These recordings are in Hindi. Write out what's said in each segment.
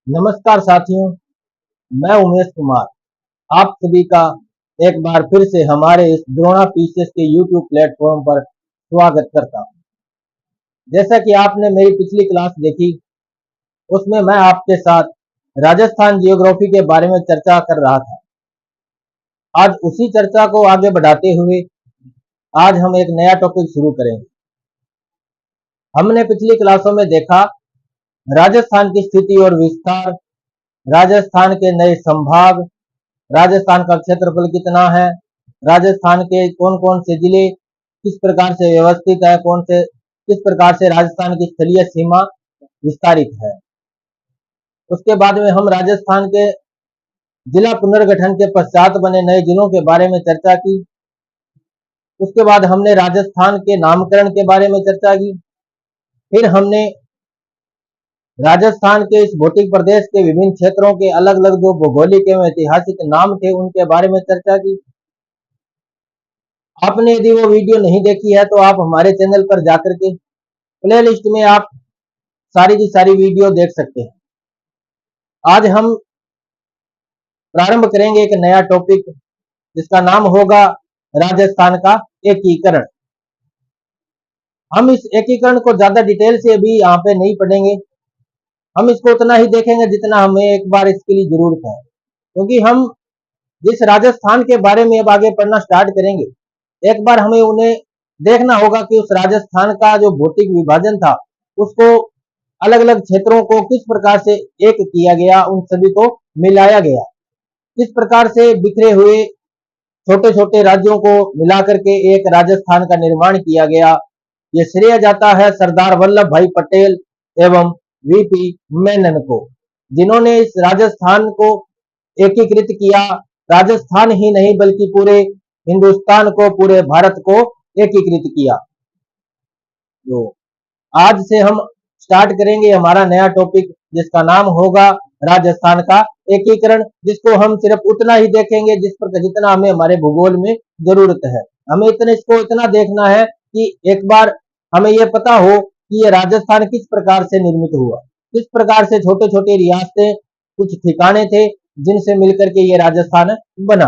नमस्कार साथियों, मैं उमेश कुमार आप सभी का एक बार फिर से हमारे इस द्रोणा पीसीएस के यूट्यूब प्लेटफॉर्म पर स्वागत करता हूं। जैसा कि आपने मेरी पिछली क्लास देखी, उसमें मैं आपके साथ राजस्थान जियोग्राफी के बारे में चर्चा कर रहा था। आज उसी चर्चा को आगे बढ़ाते हुए आज हम एक नया टॉपिक शुरू करेंगे। हमने पिछली क्लासों में देखा राजस्थान की स्थिति और विस्तार, राजस्थान के नए संभाग, राजस्थान का क्षेत्रफल कितना है, राजस्थान के कौन कौन से जिले किस प्रकार से व्यवस्थित है, किस प्रकार से राजस्थान की स्थलीय सीमा विस्तारित है। उसके बाद में हम राजस्थान के जिला पुनर्गठन के पश्चात बने नए जिलों के बारे में चर्चा की। उसके बाद हमने राजस्थान के नामकरण के बारे में चर्चा की। फिर हमने राजस्थान के इस भौतिक प्रदेश के विभिन्न क्षेत्रों के अलग अलग जो भौगोलिक एवं ऐतिहासिक नाम थे उनके बारे में चर्चा की। आपने यदि वो वीडियो नहीं देखी है तो आप हमारे चैनल पर जाकर के प्ले लिस्ट में आप सारी की सारी वीडियो देख सकते हैं। आज हम प्रारंभ करेंगे एक नया टॉपिक जिसका नाम होगा राजस्थान का एकीकरण। हम इस एकीकरण को ज्यादा डिटेल से अभी यहाँ पे नहीं पढ़ेंगे, हम इसको उतना ही देखेंगे जितना हमें एक बार इसके लिए जरूरत है, क्योंकि हम जिस राजस्थान के बारे में अब आगे पढ़ना स्टार्ट करेंगे, एक बार हमें उन्हें देखना होगा कि उस राजस्थान का जो भौतिक विभाजन था उसको अलग अलग क्षेत्रों को किस प्रकार से एक किया गया, उन सभी को मिलाया गया, किस प्रकार से बिखरे हुए छोटे छोटे राज्यों को मिलाकर के एक राजस्थान का निर्माण किया गया। ये श्रेय जाता है सरदार वल्लभ भाई पटेल एवं वीपी मेनन को, जिन्होंने इस राजस्थान को एकीकृत किया। राजस्थान ही नहीं बल्कि पूरे हिंदुस्तान को, पूरे भारत को एकीकृत किया। तो आज से हम स्टार्ट करेंगे हमारा नया टॉपिक जिसका नाम होगा राजस्थान का एकीकरण, जिसको हम सिर्फ उतना ही देखेंगे जितना हमें हमारे भूगोल में जरूरत है। हमें इसको इतना देखना है कि एक बार हमें यह पता हो कि ये राजस्थान किस प्रकार से निर्मित हुआ, किस प्रकार से छोटे छोटे रियासतें, कुछ ठिकाने थे जिनसे मिलकर के ये राजस्थान बना।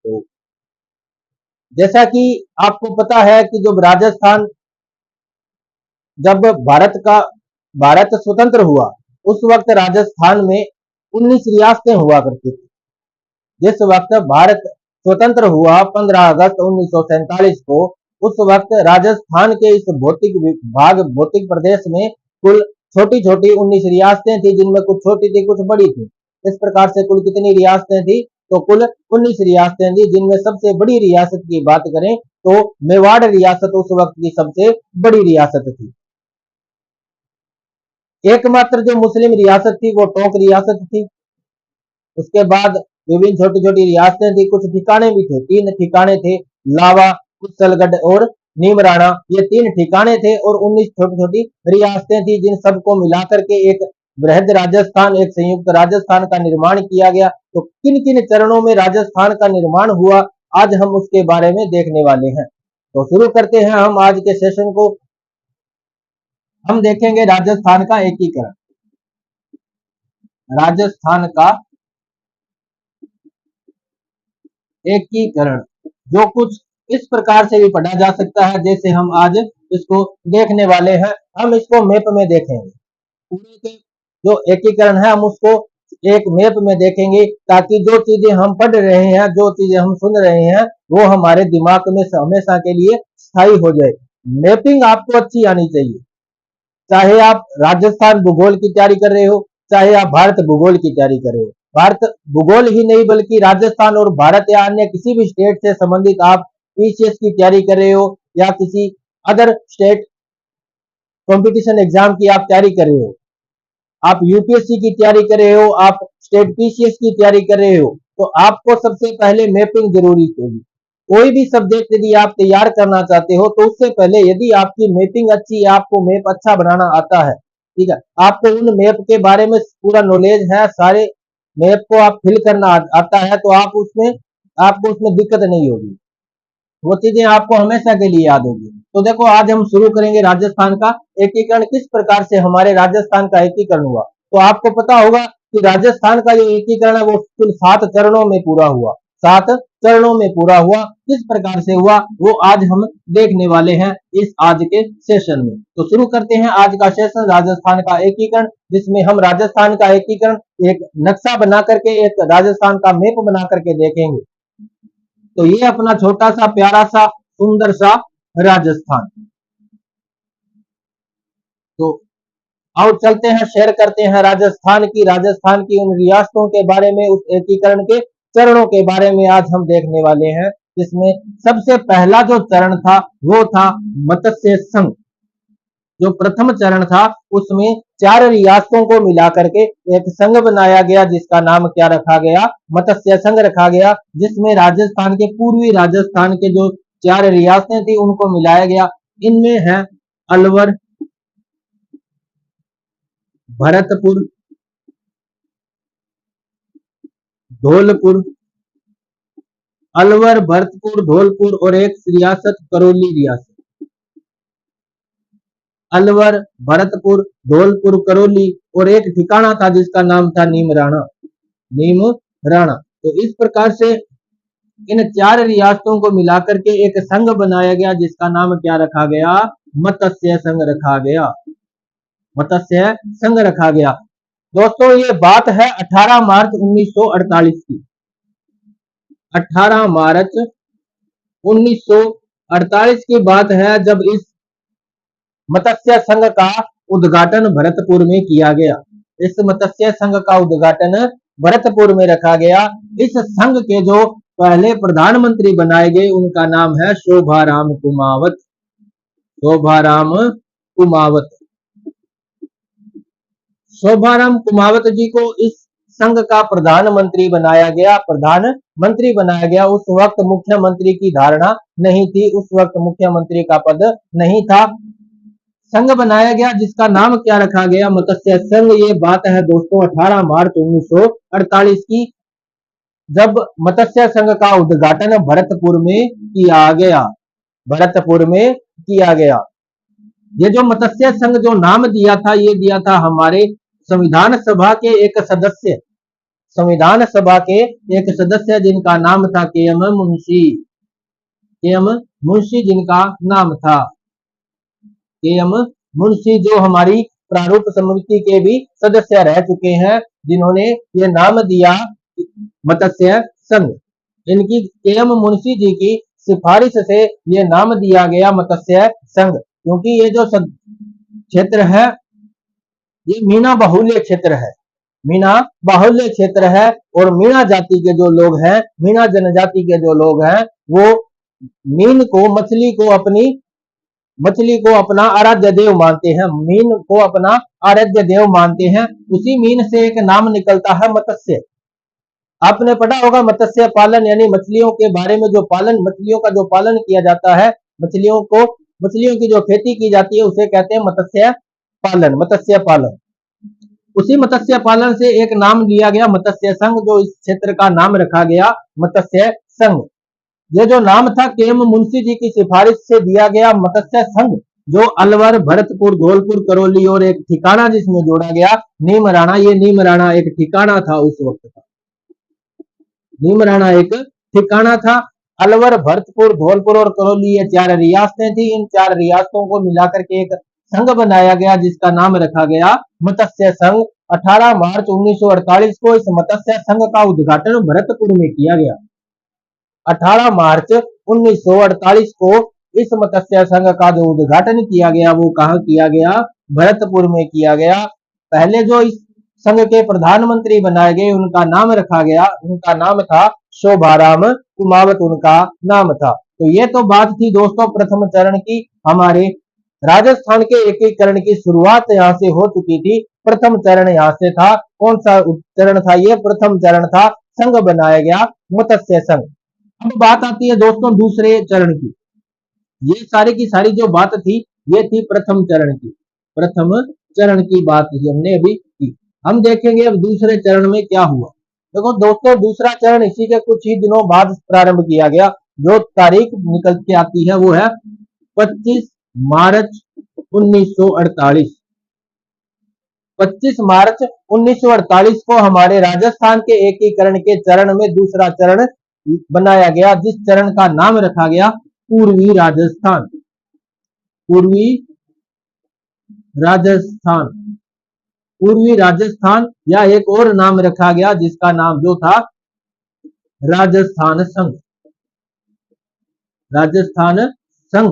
तो जैसा कि आपको पता है कि जब भारत स्वतंत्र हुआ उस वक्त राजस्थान में 19 रियासतें हुआ करती थी। जिस वक्त भारत स्वतंत्र हुआ 15 अगस्त 1947 को, उस वक्त राजस्थान के इस भौतिक प्रदेश में कुल छोटी छोटी 19 रियासतें थी, जिनमें कुछ छोटी थी कुछ बड़ी थी। इस प्रकार से कुल कितनी रियासतें थी? तो कुल 19 रियासतें थी, जिनमें सबसे बड़ी रियासत की बात करें तो मेवाड़ रियासत उस वक्त की सबसे बड़ी रियासत थी। एकमात्र जो मुस्लिम रियासत थी वो टोंक रियासत थी। उसके बाद विभिन्न छोटी छोटी रियासतें थी, कुछ ठिकाने भी थे, 3 ठिकाने थे, लावा, कुशलगढ़ और नीमराणा, ये 3 ठिकाने थे और 19 छोटी छोटी रियासतें थी, जिन सबको मिलाकर के एक बृहद राजस्थान, एक संयुक्त राजस्थान का निर्माण किया गया। तो किन किन चरणों में राजस्थान का निर्माण हुआ, आज हम उसके बारे में देखने वाले हैं। तो शुरू करते हैं हम आज के सेशन को। हम देखेंगे राजस्थान का एकीकरण। राजस्थान का एकीकरण जो कुछ इस प्रकार से भी पढ़ा जा सकता है जैसे हम आज इसको देखने वाले हैं। हम इसको मैप में देखेंगे, पूरे के जो एकीकरण है हम उसको एक मैप में देखेंगे, ताकि जो चीजें हम पढ़ रहे हैं, जो चीजें हम सुन रहे हैं, वो हमारे दिमाग में हमेशा के लिए स्थायी हो जाए। मैपिंग आपको अच्छी आनी चाहिए, चाहे आप राजस्थान भूगोल की तैयारी कर रहे हो, चाहे आप भारत भूगोल की तैयारी कर रहे हो। भारत भूगोल ही नहीं बल्कि राजस्थान और भारत या अन्य किसी भी स्टेट से संबंधित आप पीसीएस की तैयारी कर रहे हो या किसी अदर स्टेट कंपटीशन एग्जाम की आप तैयारी कर रहे हो, आप यूपीएससी की तैयारी कर रहे हो, आप स्टेट पीसीएस की तैयारी कर रहे हो, तो आपको सबसे पहले मैपिंग जरूरी होगी। कोई भी सब्जेक्ट यदि आप तैयार करना चाहते हो तो उससे पहले यदि आपकी मैपिंग अच्छी है, आपको मैप अच्छा बनाना आता है, ठीक है, आपको उन मैप के बारे में पूरा नॉलेज है, सारे मैप को आप फिल करना आता है, तो आपको उसमें दिक्कत नहीं होगी, वो चीजें आपको हमेशा के लिए याद होगी। तो देखो आज हम शुरू करेंगे राजस्थान का एकीकरण, किस प्रकार से हमारे राजस्थान का एकीकरण हुआ। तो आपको पता होगा कि राजस्थान का जो एकीकरण है वो कुल 7 चरणों में पूरा हुआ। 7 चरणों में पूरा हुआ। किस प्रकार से हुआ वो आज हम देखने वाले हैं इस आज के सेशन में। तो शुरू करते हैं आज का सेशन, राजस्थान का एकीकरण, जिसमें हम राजस्थान का एकीकरण एक नक्शा बना करके, एक राजस्थान का मैप बना करके देखेंगे। तो ये अपना छोटा सा प्यारा सा सुंदर सा राजस्थान। तो आओ चलते हैं, शेयर करते हैं राजस्थान की उन रियासतों के बारे में, उस एकीकरण के चरणों के बारे में आज हम देखने वाले हैं। जिसमें सबसे पहला जो चरण था वो था मत्स्य संघ। जो प्रथम चरण था उसमें 4 रियासतों को मिलाकर के एक संघ बनाया गया, जिसका नाम क्या रखा गया, मत्स्य संघ रखा गया। जिसमें राजस्थान के, पूर्वी राजस्थान के जो 4 रियासतें थी उनको मिलाया गया। इनमें है अलवर, भरतपुर, धौलपुर, अलवर, भरतपुर, धौलपुर और एक रियासत करौली रियासत। अलवर, भरतपुर, धौलपुर, करौली और एक ठिकाना था जिसका नाम था नीमराणा। नीमराणा। तो इस प्रकार से इन 4 रियासतों को मिलाकर के एक संघ बनाया गया, जिसका नाम क्या रखा गया, मत्स्य संघ रखा गया। मत्स्य संघ रखा गया। दोस्तों ये बात है 18 मार्च 1948 की। 18 मार्च 1948 की बात है, जब इस मत्स्य संघ का उद्घाटन भरतपुर में किया गया। इस मत्स्य संघ का उद्घाटन भरतपुर में रखा गया। इस संघ के जो पहले प्रधानमंत्री बनाए गए उनका नाम है शोभाराम कुमावत। शोभाराम कुमावत। शोभाराम कुमावत जी को इस संघ का प्रधानमंत्री बनाया गया। प्रधानमंत्री बनाया गया। उस वक्त मुख्यमंत्री की धारणा नहीं थी, उस वक्त मुख्यमंत्री का पद नहीं था। संघ बनाया गया जिसका नाम क्या रखा गया, मत्स्य संघ। ये बात है दोस्तों 18 मार्च 1948 की, जब मत्स्य संघ का उद्घाटन भरतपुर में किया गया। भरतपुर में किया गया। ये जो मत्स्य संघ जो नाम दिया था, ये दिया था हमारे संविधान सभा के एक सदस्य, संविधान सभा के एक सदस्य जिनका नाम था के.एम. मुंशी। के.एम. मुंशी जिनका नाम था। के.एम. मुंशी जो हमारी प्रारूप समिति के भी सदस्य रह चुके हैं, जिन्होंने ये नाम दिया मत्स्य संघ। इनकी के.एम. मुंशी जी की सिफारिश से ये नाम दिया गया मत्स्य संघ। क्योंकि ये जो क्षेत्र है ये मीना बाहुल्य क्षेत्र है। मीना बाहुल्य क्षेत्र है और मीना जाति के जो लोग हैं, मीना जनजाति के जो लोग हैं, वो मीन को, मछली को अपना आराध्य देव मानते हैं। मीन को अपना आराध्य देव मानते हैं। उसी मीन से एक नाम निकलता है मत्स्य। आपने पढ़ा होगा मत्स्य पालन, यानी मछलियों के बारे में, जो पालन, मछलियों का जो पालन किया जाता है, मछलियों की जो खेती की जाती है उसे कहते हैं मत्स्य पालन। मत्स्य पालन। उसी मत्स्य पालन से एक नाम लिया गया मत्स्य संघ, जो इस क्षेत्र का नाम रखा गया मत्स्य संघ। ये जो नाम था के.एम. मुंशी जी की सिफारिश से दिया गया मत्स्य संघ, जो अलवर, भरतपुर, धौलपुर, करौली और एक ठिकाना जिसमें जोड़ा गया नीमराणा। ये नीमराणा एक ठिकाना था उस वक्त का। नीमराणा एक ठिकाना था। अलवर, भरतपुर, धौलपुर और करौली ये 4 रियासतें थी। इन 4 रियासतों को मिलाकर के एक संघ बनाया गया, जिसका नाम रखा गया मत्स्य संघ। 18 मार्च 1948 को इस मत्स्य संघ का उद्घाटन भरतपुर में किया गया। 18 मार्च 1948 को इस मत्स्य संघ का जो उद्घाटन किया गया वो कहां किया गया, भरतपुर में किया गया। पहले जो इस संघ के प्रधानमंत्री बनाए गए उनका नाम रखा गया, उनका नाम था शोभाराम कुमावत, उनका नाम था। तो ये तो बात थी दोस्तों प्रथम चरण की। हमारे राजस्थान के एकीकरण की शुरुआत यहाँ से हो चुकी थी। प्रथम चरण यहाँ से था। कौन सा चरण था ये, प्रथम चरण था, संघ बनाया गया मत्स्य संघ। अब बात आती है दोस्तों दूसरे चरण की। ये सारी की सारी जो बात थी ये थी प्रथम चरण की। प्रथम चरण की बात थी हमने अभी की। हम देखेंगे अब दूसरे चरण में क्या हुआ। देखो दोस्तों दूसरा चरण इसी के कुछ ही दिनों बाद प्रारंभ किया गया। जो तारीख निकल के आती है वो है 25 मार्च 1948। 25 मार्च 1948 को हमारे राजस्थान के एकीकरण के चरण में दूसरा चरण बनाया गया, जिस चरण का नाम रखा गया पूर्वी राजस्थान। पूर्वी राजस्थान, पूर्वी राजस्थान, या एक और नाम रखा गया जिसका नाम जो था राजस्थान संघ। राजस्थान संघ।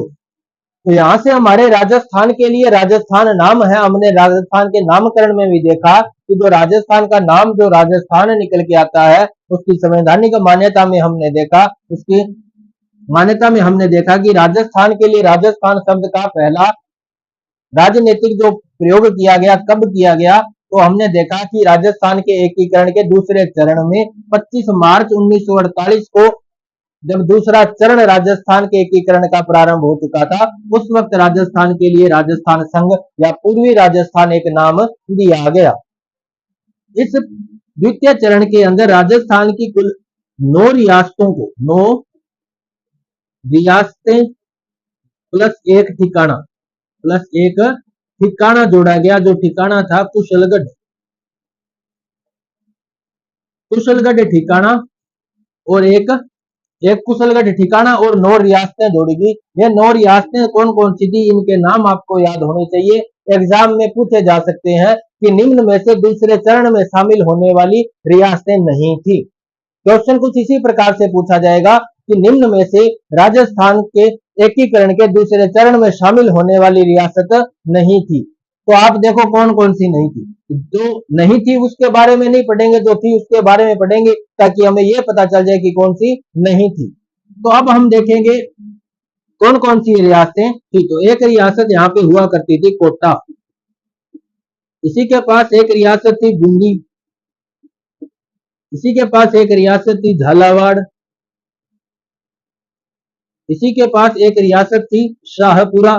तो यहां से हमारे राजस्थान के लिए राजस्थान नाम है। हमने राजस्थान के नामकरण में भी देखा कि जो राजस्थान का नाम जो राजस्थान निकल के आता है, उसकी संवैधानिक मान्यता में हमने देखा, उसकी मान्यता में हमने देखा कि राजस्थान के लिए राजस्थान शब्द का पहला राजनीतिक जो प्रयोग किया गया, कब किया गया, तो हमने देखा कि राजस्थान के एकीकरण के दूसरे चरण में 25 मार्च 1948 को जब दूसरा चरण राजस्थान के एकीकरण का प्रारंभ हो चुका था, उस वक्त राजस्थान के लिए राजस्थान संघ या पूर्वी राजस्थान एक नाम दिया गया। इस द्वितीय चरण के अंदर राजस्थान की कुल 9 रियासतों को, 9 रियासतें प्लस एक ठिकाना जोड़ा गया, जो ठिकाना था कुशलगढ़। कुशलगढ़ ठिकाना और एक कुशलगढ़ ठिकाना और 9 रियासतें जोड़ी गई। ये 9 रियासतें कौन कौन सी थी, इनके नाम आपको याद होने चाहिए, एग्जाम में पूछे जा सकते हैं कि निम्न में से दूसरे चरण में शामिल होने वाली रियासतें नहीं थी। क्वेश्चन कुछ इसी प्रकार से पूछा जाएगा कि निम्न में से राजस्थान के एकीकरण के दूसरे चरण में शामिल होने वाली रियासत नहीं थी। तो आप देखो कौन कौन सी नहीं थी। जो नहीं थी उसके बारे में नहीं पढ़ेंगे, जो थी उसके बारे में पढ़ेंगे, ताकि हमें यह पता चल जाए कि कौन सी नहीं थी। तो अब हम देखेंगे कौन कौन सी रियासतें थी। तो एक रियासत यहाँ पे हुआ करती थी कोटा, इसी के पास एक रियासत थी बूंदी, इसी के पास एक रियासत थी झालावाड़, इसी के पास एक रियासत थी शाहपुरा,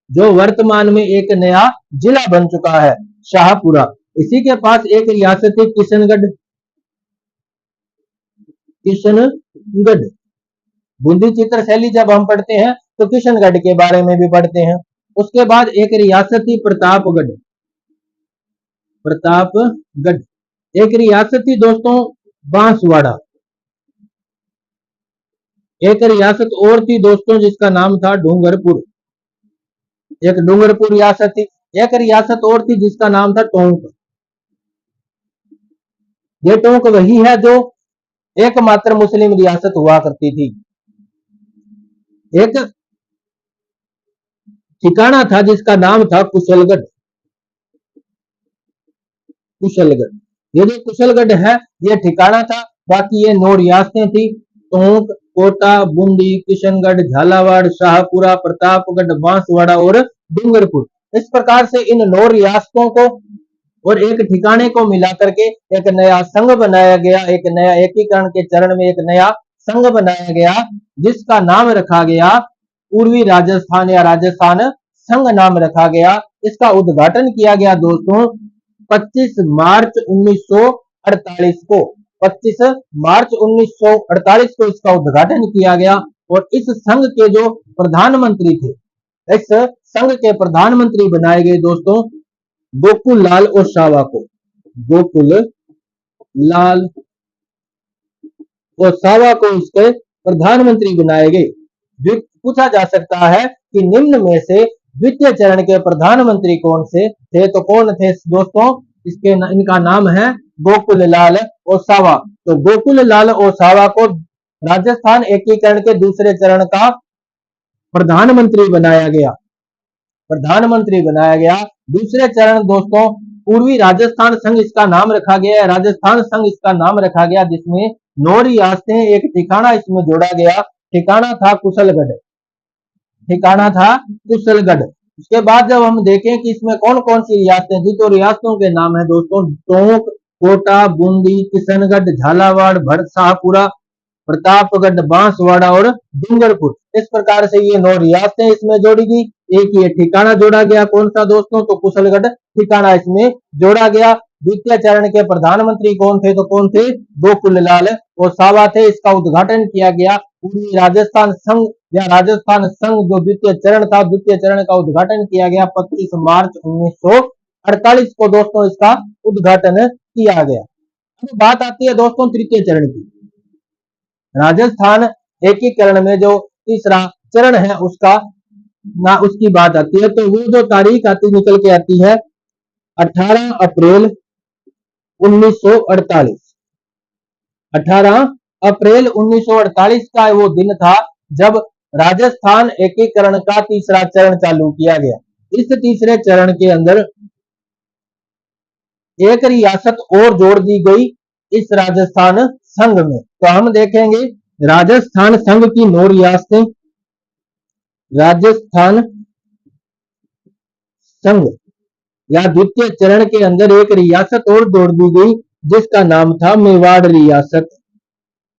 जो वर्तमान में एक नया जिला बन चुका है शाहपुरा। इसी के पास एक रियासत थी किशनगढ़, किशनगढ़। बूंदी चित्र शैली जब हम पढ़ते हैं तो किशनगढ़ के बारे में भी पढ़ते हैं। उसके बाद एक रियासत थी प्रतापगढ़, प्रतापगढ़। एक रियासत थी दोस्तों बांसवाड़ा, एक रियासत और थी दोस्तों जिसका नाम था डूंगरपुर, एक डूंगरपुर रियासत थी। एक रियासत और थी जिसका नाम था टोंक। ये टोंक वही है जो एकमात्र मुस्लिम रियासत हुआ करती थी। एक ठिकाना था जिसका नाम था कुशलगढ़, कुशलगढ़। ये जो कुशलगढ़ है ये ठिकाना था, बाकी ये 9 रियासतें थी, टोंक, कोटा, बूंदी, किशनगढ़, झालावाड़, शाहपुरा, प्रतापगढ़, बांसवाड़ा और डूंगरपुर। इस प्रकार से इन 9 रियासतों को और एक ठिकाने को मिलाकर के एक नया संघ बनाया गया, एक नया एकीकरण के चरण में एक नया संघ बनाया गया, जिसका नाम रखा गया पूर्वी राजस्थान या राजस्थान संघ नाम रखा गया। इसका उद्घाटन किया गया दोस्तों 25 मार्च 1948 को, 25 मार्च 1948 को इसका उद्घाटन किया गया। और इस संघ के जो प्रधानमंत्री थे, इस संघ के प्रधानमंत्री बनाए गए दोस्तों गोकुल लाल ओसावा को, गोकुल लाल ओसावा को इसके प्रधानमंत्री बनाए गए। पूछा जा सकता है कि निम्न में से द्वितीय चरण के प्रधानमंत्री कौन से थे, तो कौन थे दोस्तों, इनका नाम है गोकुल लाल ओसावा। तो गोकुल लाल ओसावा को राजस्थान एकीकरण के दूसरे चरण का प्रधानमंत्री बनाया गया, प्रधानमंत्री बनाया गया। दूसरे चरण दोस्तों पूर्वी राजस्थान संघ इसका नाम रखा गया है, राजस्थान संघ इसका नाम रखा गया, जिसमें 9 रियासतें, एक ठिकाना इसमें जोड़ा गया, ठिकाना था कुशलगढ़, ठिकाना था कुशलगढ़। उसके बाद जब हम देखें कि इसमें कौन कौन सी रियासतें थी, तो रियासतों के नाम है दोस्तों टोंक, कोटा, बूंदी, किशनगढ़, झालावाड़, शाहपुरा, प्रतापगढ़, बांसवाड़ा और डूंगरपुर। इस प्रकार से ये 9 रियासतें इसमें जोड़ी गई। एक ये ठिकाना जोड़ा गया, कौन सा दोस्तों, तो कुशलगढ़ ठिकाना इसमें जोड़ा गया। द्वितीय चरण के प्रधानमंत्री कौन थे, तो कौन थे, गोकुल लाल ओसावा थे। इसका उद्घाटन किया गया पूर्वी राजस्थान संघ या राजस्थान संघ जो द्वितीय चरण था, द्वितीय चरण का उद्घाटन किया गया 25 मार्च 1948 1948 को दोस्तों इसका उद्घाटन किया गया। अब बात आती है दोस्तों तृतीय चरण की। राजस्थान एकीकरण में जो तीसरा चरण है उसकी बात आती है, तो वो जो तारीख आती निकल के आती है 18 अप्रैल 1948। 18 अप्रैल 1948 का वो दिन था जब राजस्थान एकीकरण का तीसरा चरण चालू किया गया। इस तीसरे चरण के अंदर एक रियासत और जोड़ दी गई इस राजस्थान संघ में। तो हम देखेंगे राजस्थान संघ की 9 रियासतें, राजस्थान संघ या द्वितीय चरण के अंदर एक रियासत और जोड़ दी गई जिसका नाम था मेवाड़ रियासत।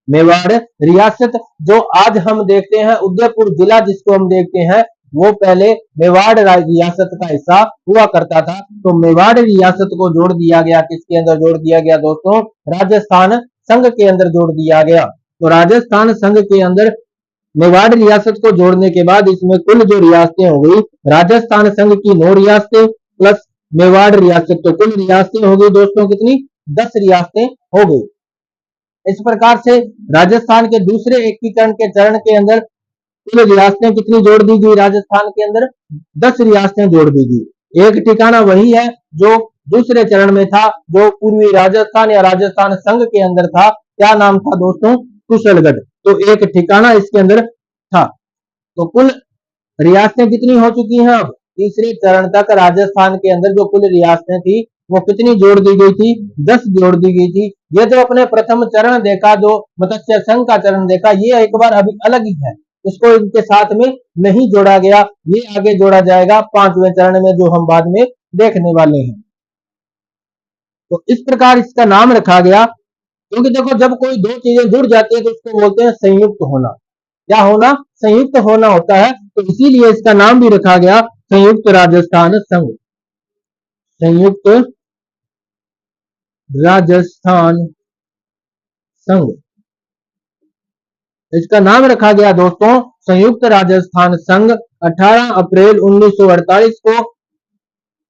मेवाड़ रियासत जो आज हम देखते हैं उदयपुर जिला जिसको हम देखते हैं, वो पहले मेवाड़ रियासत का हिस्सा हुआ करता था। तो मेवाड़ रियासत को जोड़ दिया गया, किसके अंदर जोड़ दिया गया दोस्तों? राजस्थान संघ के अंदर जोड़ दिया गया। तो राजस्थान संघ के अंदर मेवाड़ रियासत को जोड़ने के बाद इसमें कुल जो रियासतें हो गई, राजस्थान संघ की 9 रियासतें प्लस मेवाड़ रियासत, तो कुल रियासतें हो गई दोस्तों कितनी? 10 रियासतें हो गई। इस प्रकार से राजस्थान के दूसरे एकीकरण के चरण के अंदर कुल रियासतें कितनी जोड़ दी गई? राजस्थान के अंदर 10 रियासतें जोड़ दी गई। एक ठिकाना वही है जो दूसरे चरण में था, जो पूर्वी राजस्थान या राजस्थान संघ के अंदर था। क्या नाम था दोस्तों? कुशलगढ़। तो एक ठिकाना इसके अंदर था। तो कुल रियासतें कितनी हो चुकी हैं? अब तीसरे चरण तक राजस्थान के अंदर जो कुल रियासतें थी वो कितनी जोड़ दी गई थी? 10 जोड़ दी गई थी। ये जो अपने प्रथम चरण देखा, जो मत्स्य संघ का चरण देखा, ये एक बार अभी अलग ही है, इसको इनके साथ में नहीं जोड़ा गया। ये आगे जोड़ा जाएगा 5वें चरण में, जो हम बाद में देखने वाले हैं। तो इस प्रकार इसका नाम रखा गया, क्योंकि देखो जब कोई दो चीजें जुड़ जाती है तो उसको बोलते हैं संयुक्त होना। क्या होना? संयुक्त होना होता है। तो इसीलिए इसका नाम भी रखा गया संयुक्त राजस्थान संघ। संयुक्त राजस्थान संघ, इसका नाम रखा गया दोस्तों संयुक्त राजस्थान संघ। 18 अप्रैल 1948 को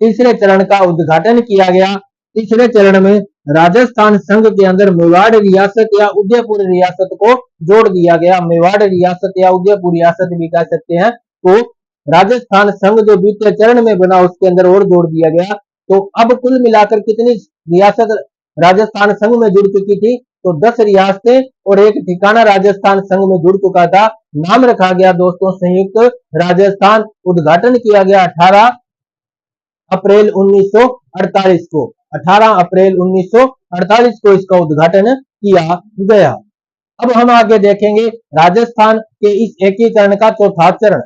तीसरे चरण का उद्घाटन किया गया। तीसरे चरण में राजस्थान संघ के अंदर मेवाड़ रियासत या उदयपुर रियासत को जोड़ दिया गया। मेवाड़ रियासत या उदयपुर रियासत भी कह सकते हैं। तो राजस्थान संघ जो द्वितीय चरण में बना उसके अंदर और जोड़ दिया गया। तो अब कुल मिलाकर कितनी रियासत राजस्थान संघ में जुड़ चुकी थी? तो 10 रियासतें और एक ठिकाना राजस्थान संघ में जुड़ चुका था। नाम रखा गया दोस्तों संयुक्त राजस्थान। उद्घाटन किया गया 18 अप्रैल 1948 को। 18 अप्रैल 1948 को इसका उद्घाटन किया गया। अब हम आगे देखेंगे राजस्थान के इस एकीकरण का चौथा चरण।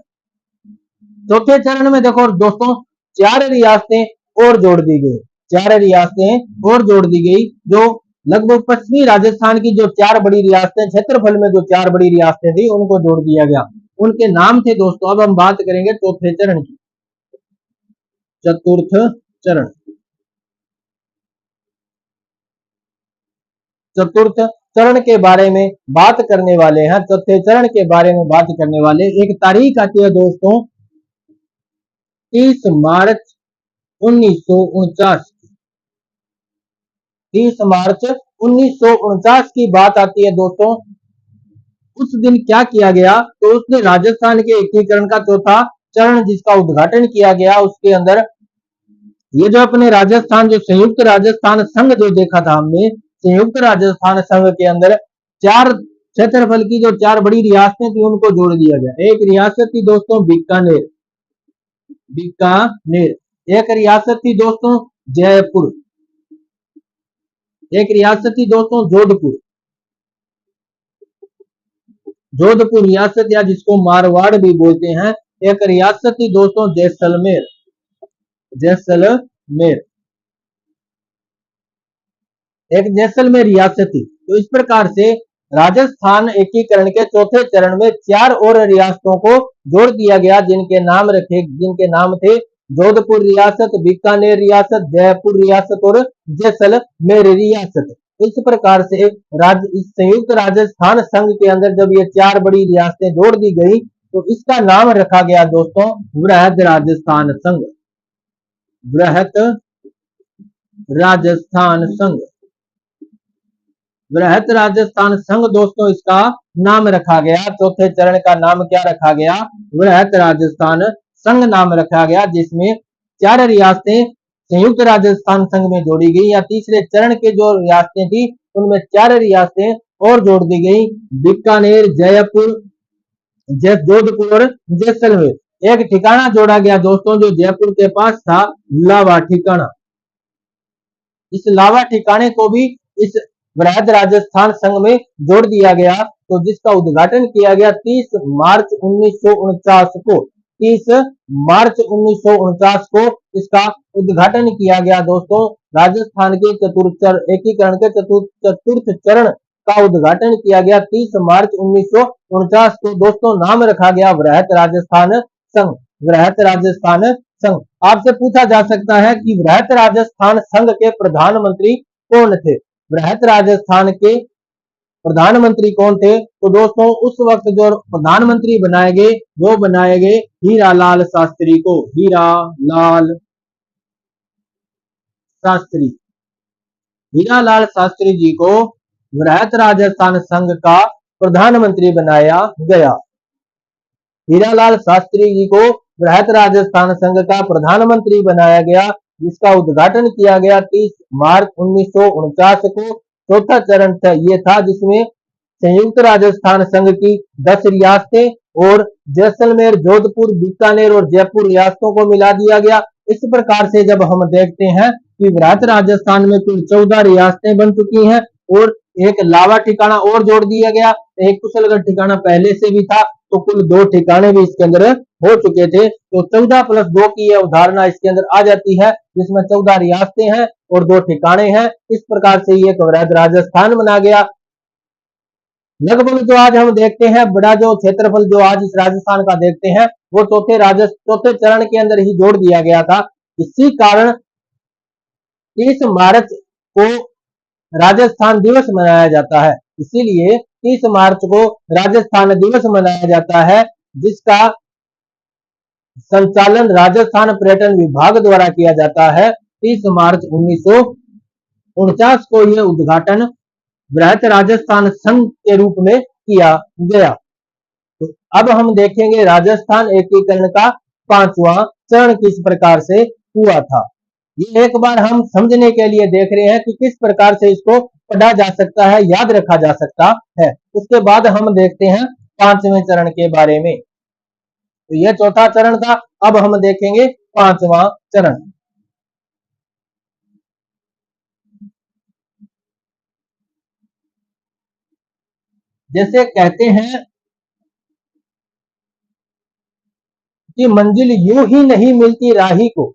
चौथे चरण में देखो दोस्तों 4 रियासतें और जोड़ दी गई। 4 रियासतें और जोड़ दी गई, जो लगभग पश्चिमी राजस्थान की जो 4 बड़ी रियासतें, क्षेत्रफल में जो 4 बड़ी रियासतें थी, उनको जोड़ दिया गया। उनके नाम थे दोस्तों। अब हम बात करेंगे चौथे चरण की। चतुर्थ चरण। चतुर्थ चरण के बारे में बात करने वाले हैं। चौथे चरण के बारे में बात करने वाले एक तारीख आती है दोस्तों 30 मार्च 1949। 30 मार्च 1949 की बात आती है दोस्तों। उस दिन क्या किया गया? तो उसने राजस्थान के एकीकरण का चौथा चरण जिसका उद्घाटन किया गया, उसके अंदर ये जो अपने राजस्थान जो संयुक्त राजस्थान संघ जो देखा था हमने, संयुक्त राजस्थान संघ के अंदर 4 क्षेत्रफल की जो 4 बड़ी रियासतें थी उनको जोड़ दिया गया। एक रियासत थी दोस्तों बीकानेर। बीकानेर। एक रियासत थी दोस्तों जयपुर। एक रियासत थी दोस्तों जोधपुर। जोधपुर रियासत या जिसको मारवाड़ भी बोलते हैं। एक रियासत थी दोस्तों जैसलमेर। जैसलमेर। एक जैसलमेर रियासत थी। तो इस प्रकार से राजस्थान एकीकरण के चौथे चरण में 4 और रियासतों को जोड़ दिया गया, जिनके नाम थे जोधपुर रियासत, बीकानेर रियासत, जयपुर रियासत और जैसलमेर रियासत। इस प्रकार से संयुक्त राजस्थान संघ के अंदर जब ये 4 बड़ी रियासतें जोड़ दी गई तो इसका नाम रखा गया दोस्तों वृहद राजस्थान संघ। वृहद राजस्थान संघ। वृहत राजस्थान संघ दोस्तों इसका नाम रखा गया। चौथे चरण का नाम क्या रखा गया? वृहत राजस्थान संघ नाम रखा गया, जिसमें 4 रियासतें संयुक्त राजस्थान संघ में जोड़ी गई, या तीसरे चरण के जो रियासतें थी उनमें 4 रियासतें और जोड़ दी गई। बीकानेर, जयपुर, जोधपुर और जैसलमेर। एक ठिकाना जोड़ा गया दोस्तों जो जयपुर के पास था, लावा ठिकाना। इस लावा ठिकाने को भी इस वृहद राजस्थान संघ में जोड़ दिया गया, तो जिसका उद्घाटन किया गया 30 मार्च 1949 को। 30 मार्च 1949 को इसका उद्घाटन किया गया दोस्तों। राजस्थान के एकीकरण के चतुर्थ चरण का उद्घाटन किया गया 30 मार्च 1949 को दोस्तों। नाम रखा गया वृहत राजस्थान संघ। वृहत राजस्थान संघ। आपसे पूछा जा सकता है कि वृहत राजस्थान संघ के प्रधानमंत्री कौन थे? वृहत राजस्थान के प्रधानमंत्री कौन थे? तो दोस्तों उस वक्त जो प्रधानमंत्री बनाए गए वो बनाए गए हीरालाल शास्त्री को। हीरालाल शास्त्री। हीरालाल शास्त्री जी को वृहत राजस्थान संघ का प्रधानमंत्री बनाया गया। हीरालाल शास्त्री जी को वृहत राजस्थान संघ का प्रधानमंत्री बनाया गया, जिसका उद्घाटन किया गया 30 मार्च 1949 को। चौथा चरण ये था जिसमें संयुक्त राजस्थान संघ की 10 रियासतें और जैसलमेर, जोधपुर, बीकानेर और जयपुर रियासतों को मिला दिया गया। इस प्रकार से जब हम देखते हैं कि वृहत राजस्थान में कुल 14 रियासतें बन चुकी हैं और एक लावा ठिकाना और जोड़ दिया गया, एक कुशलगढ़ ठिकाना पहले से भी था, तो कुल 2 ठिकाने भी इसके अंदर हो चुके थे। तो 14 + 2 की यह अवधारणा इसके अंदर आ जाती है, जिसमें 14 रियासतें हैं और 2 ठिकाने हैं। इस प्रकार से ये वृहद राजस्थान बना गया। लगभग जो आज हम देखते हैं बड़ा जो क्षेत्रफल जो आज इस राजस्थान का देखते हैं वो चौथे चरण के अंदर ही जोड़ दिया गया था। इसी कारण 30 मार्च को राजस्थान दिवस मनाया जाता है। इसीलिए 30 मार्च को राजस्थान दिवस मनाया जाता है, जिसका संचालन राजस्थान पर्यटन विभाग द्वारा किया जाता है। 30 मार्च 1949 को यह उद्घाटन वृहत राजस्थान संघ के रूप में किया गया। तो अब हम देखेंगे राजस्थान एकीकरण का 5वां चरण किस प्रकार से हुआ था। ये एक बार हम समझने के लिए देख रहे हैं कि किस प्रकार से इसको पढ़ा जा सकता है, याद रखा जा सकता है। उसके बाद हम देखते हैं 5वें चरण के बारे में। तो यह चौथा चरण था, अब हम देखेंगे 5वां चरण। जैसे कहते हैं कि मंजिल यूं ही नहीं मिलती राही को,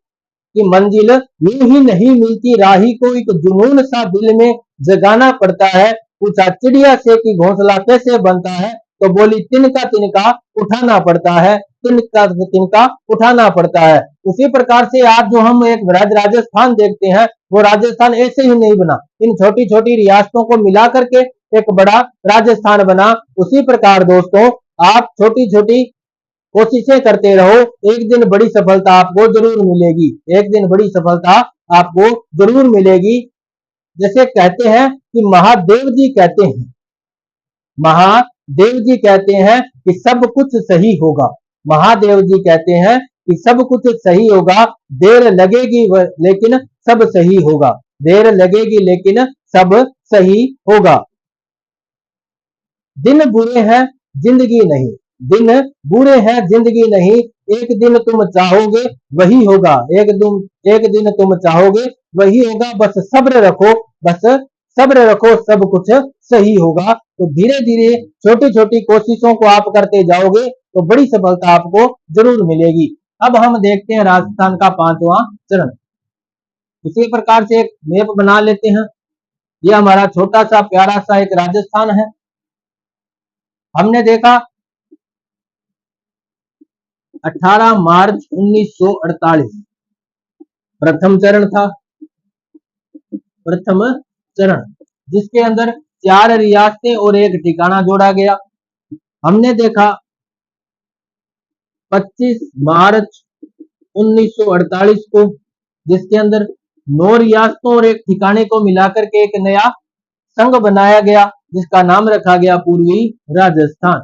कि मंजिल यूं ही नहीं मिलती राही को, एक जुनून सा दिल में जगाना पड़ता है। पूछा चिड़िया से कि घोंसला कैसे बनता है, तो बोली तिनका तिनका उठाना पड़ता है, तिनका तिनका उठाना पड़ता है। उसी प्रकार से आज जो हम एक राजस्थान देखते हैं वो राजस्थान ऐसे ही नहीं बना, इन छोटी छोटी रियासतों को मिला करके एक बड़ा राजस्थान बना। उसी प्रकार दोस्तों आप छोटी छोटी कोशिशें करते रहो, एक दिन बड़ी सफलता आपको जरूर मिलेगी। एक दिन बड़ी सफलता आपको जरूर मिलेगी। जैसे कहते हैं कि महादेव जी कहते हैं कि सब कुछ सही होगा। महादेव जी कहते हैं कि सब कुछ सही होगा, देर लगेगी लेकिन सब सही होगा। देर लगेगी लेकिन सब सही होगा। दिन बुरे हैं जिंदगी नहीं, दिन बुरे हैं जिंदगी नहीं, एक दिन तुम चाहोगे वही होगा। एक दिन तुम चाहोगे वही होगा, बस सब्र रखो, बस सब्र रखो, सब कुछ सही होगा। तो धीरे धीरे छोटी छोटी कोशिशों को आप करते जाओगे तो बड़ी सफलता आपको जरूर मिलेगी। अब हम देखते हैं राजस्थान का 5वां चरण। उसी प्रकार से एक मैप बना लेते हैं। यह हमारा छोटा सा प्यारा सा एक राजस्थान है। हमने देखा 18 मार्च 1948 प्रथम चरण था। प्रथम चरण जिसके अंदर 4 रियासतें और एक ठिकाना जोड़ा गया। हमने देखा 25 मार्च 1948 को, जिसके अंदर 9 रियासतों और एक ठिकाने को मिलाकर के एक नया संघ बनाया गया जिसका नाम रखा गया पूर्वी राजस्थान।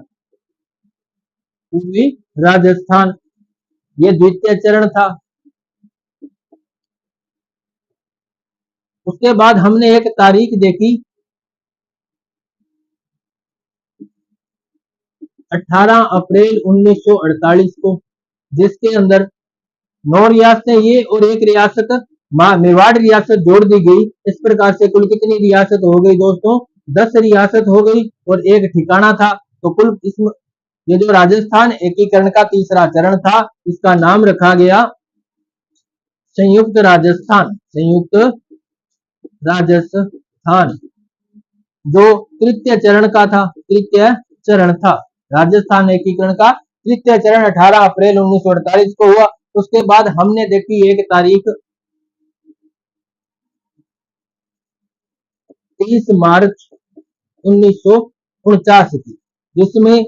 पूर्वी राजस्थान ये द्वितीय चरण था। उसके बाद हमने एक तारीख देखी 18 अप्रैल 1948 को, जिसके अंदर 9 रियासतें ये और एक रियासत मेवाड़ रियासत जोड़ दी गई। इस प्रकार से कुल कितनी रियासत हो गई दोस्तों? 10 रियासत हो गई और एक ठिकाना था। तो कुल इसमें ये जो राजस्थान एकीकरण का तीसरा चरण था, इसका नाम रखा गया संयुक्त राजस्थान। संयुक्त राजस्थान जो तृतीय चरण का था, तृतीय चरण था। राजस्थान एकीकरण का तृतीय चरण 18 अप्रैल 1948 को हुआ। उसके बाद हमने देखी एक तारीख 30 मार्च 1949 की, जिसमें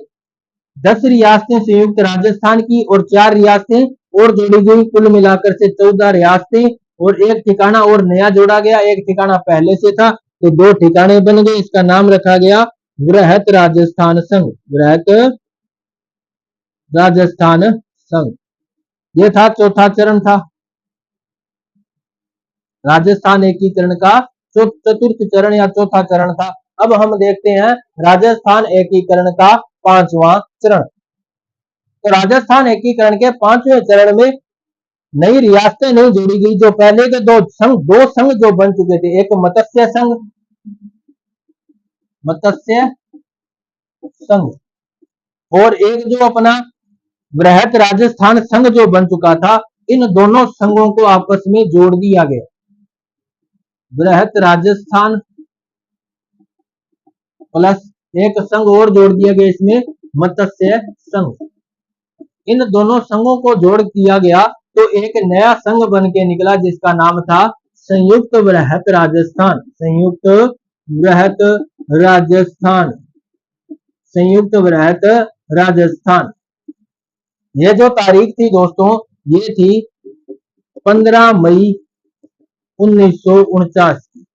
10 रियासतें संयुक्त राजस्थान की और 4 रियासतें और जोड़ी गई। कुल मिलाकर से 14 रियासतें और एक ठिकाना और नया जोड़ा गया। एक ठिकाना पहले से था तो 2 ठिकाने बन गए। इसका नाम रखा गया वृहत राजस्थान संघ। वृहत राजस्थान संघ यह था, चौथा चरण था राजस्थान एकीकरण का। चतुर्थ चरण या चौथा चरण था। अब हम देखते हैं राजस्थान एकीकरण का 5वां चरण। तो राजस्थान एकीकरण के 5वें चरण में नई रियासतें नहीं जोड़ी गई। जो पहले के दो संघ जो बन चुके थे, एक मत्स्य संघ, मत्स्य संघ, और एक जो अपना वृहत राजस्थान संघ जो बन चुका था, इन दोनों संघों को आपस में जोड़ दिया गया। वृहत राजस्थान प्लस एक संघ और जोड़ दिया गया, इसमें मत्स्य संघ। इन दोनों संघों को जोड़ दिया गया तो एक नया संघ बन के निकला जिसका नाम था संयुक्त वृहत राजस्थान। संयुक्त वृहत राजस्थान। संयुक्त वृहत राजस्थान। यह जो तारीख थी दोस्तों, ये थी 15 मई 1949 की।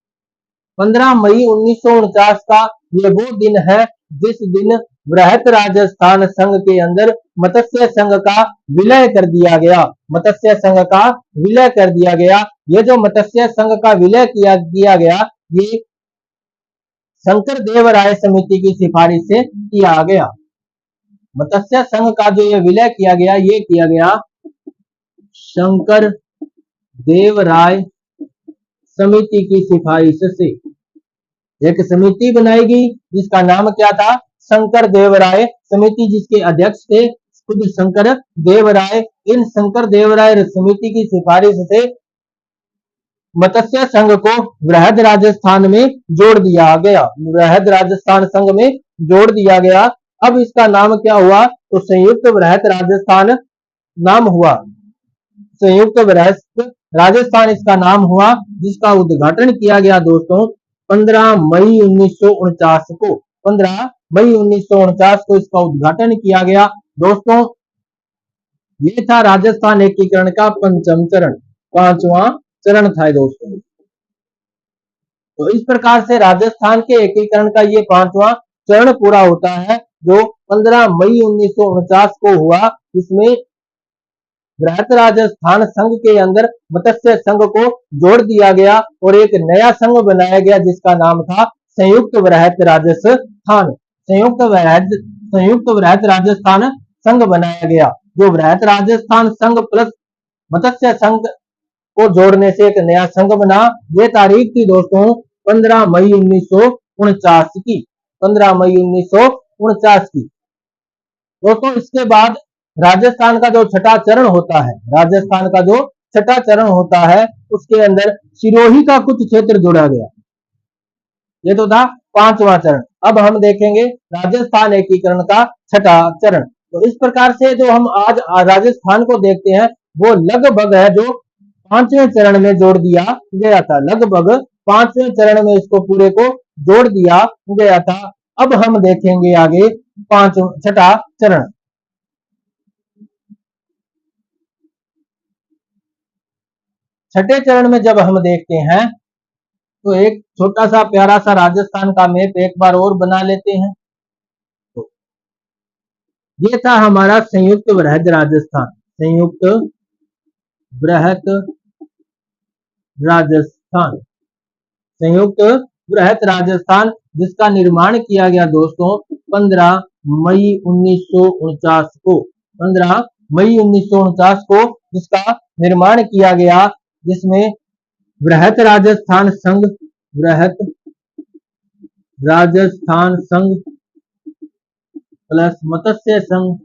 15 मई 1949 का ये वो दिन है जिस दिन वृहत राजस्थान संघ के अंदर मत्स्य संघ का विलय कर दिया गया। मत्स्य संघ का विलय कर दिया गया। ये जो मत्स्य संघ का विलय किया गया, ये शंकर देव राय समिति की सिफारिश से किया गया। मत्स्य संघ का जो ये विलय किया गया, ये किया गया शंकर देव राय समिति की सिफारिश से। एक समिति बनाई गई जिसका नाम क्या था? शंकर देव राय समिति, जिसके अध्यक्ष थे खुद शंकर देव राय। इन शंकर देव राय समिति की सिफारिश से मत्स्य संघ को वृहद राजस्थान में जोड़ दिया गया। वृहद राजस्थान संघ में जोड़ दिया गया। अब इसका नाम क्या हुआ? तो संयुक्त वृहद राजस्थान नाम हुआ। संयुक्त वृहद राजस्थान इसका नाम हुआ, जिसका उद्घाटन किया गया दोस्तों 15 मई 1949 को। 15 मई 1949 को इसका उद्घाटन किया गया। दोस्तों ये था राजस्थान एकीकरण का 5वां चरण। 5वां चरण था दोस्तों। तो इस प्रकार से राजस्थान के एकीकरण का ये 5वां चरण पूरा होता है, जो 15 मई 1949 को हुआ। इसमें वृहत राजस्थान संघ के अंदर मत्स्य संघ को जोड़ दिया गया और एक नया संघ बनाया गया जिसका नाम था संयुक्त वृहत राजस्थान। संयुक्त वृहत राजस्थान संघ बनाया गया। जो वृहत राजस्थान संघ प्लस मत्स्य संघ को जोड़ने से एक नया संघ बना। ये तारीख थी दोस्तों 15 मई 1949 की। 15 मई 1949 की। दोस्तों इसके बाद राजस्थान का जो छठा चरण होता है, राजस्थान का जो छठा चरण होता है, उसके अंदर सिरोही का कुछ क्षेत्र जोड़ा गया। ये तो था 5वां चरण। अब हम देखेंगे राजस्थान एकीकरण का छठा चरण। तो इस प्रकार से जो हम आज राजस्थान को देखते हैं, वो लगभग है जो 5वें चरण में जोड़ दिया गया था। लगभग 5वें चरण में इसको पूरे को जोड़ दिया गया था। अब हम देखेंगे आगे छठा चरण। छठे चरण में जब हम देखते हैं तो एक छोटा सा प्यारा सा राजस्थान का मैप एक बार और बना लेते हैं। तो ये था हमारा संयुक्त बृहद राजस्थान, संयुक्त बृहद राजस्थान, संयुक्त बृहद राजस्थान, जिसका निर्माण किया गया दोस्तों 15 मई 1949 को, 15 मई 1949 को जिसका निर्माण किया गया, जिसमें बृहद राजस्थान संघ, बृहद राजस्थान संघ प्लस मत्स्य संघ,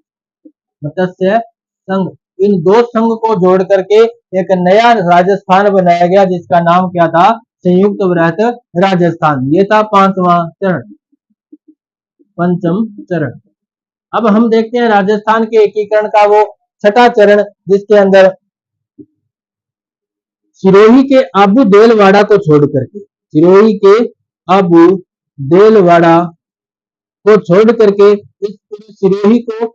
मत्स्य संघ, इन दो संघ को जोड़ करके एक नया राजस्थान बनाया गया, जिसका नाम क्या था, संयुक्त बृहद राजस्थान। ये था पांचवा चरण, पंचम चरण। अब हम देखते हैं राजस्थान के एकीकरण का वो छठा चरण, जिसके अंदर सिरोही के आबू देलवाड़ा को छोड़ करके, सिरोही के आबू देलवाड़ा को छोड़ करके इस पूरे सिरोही को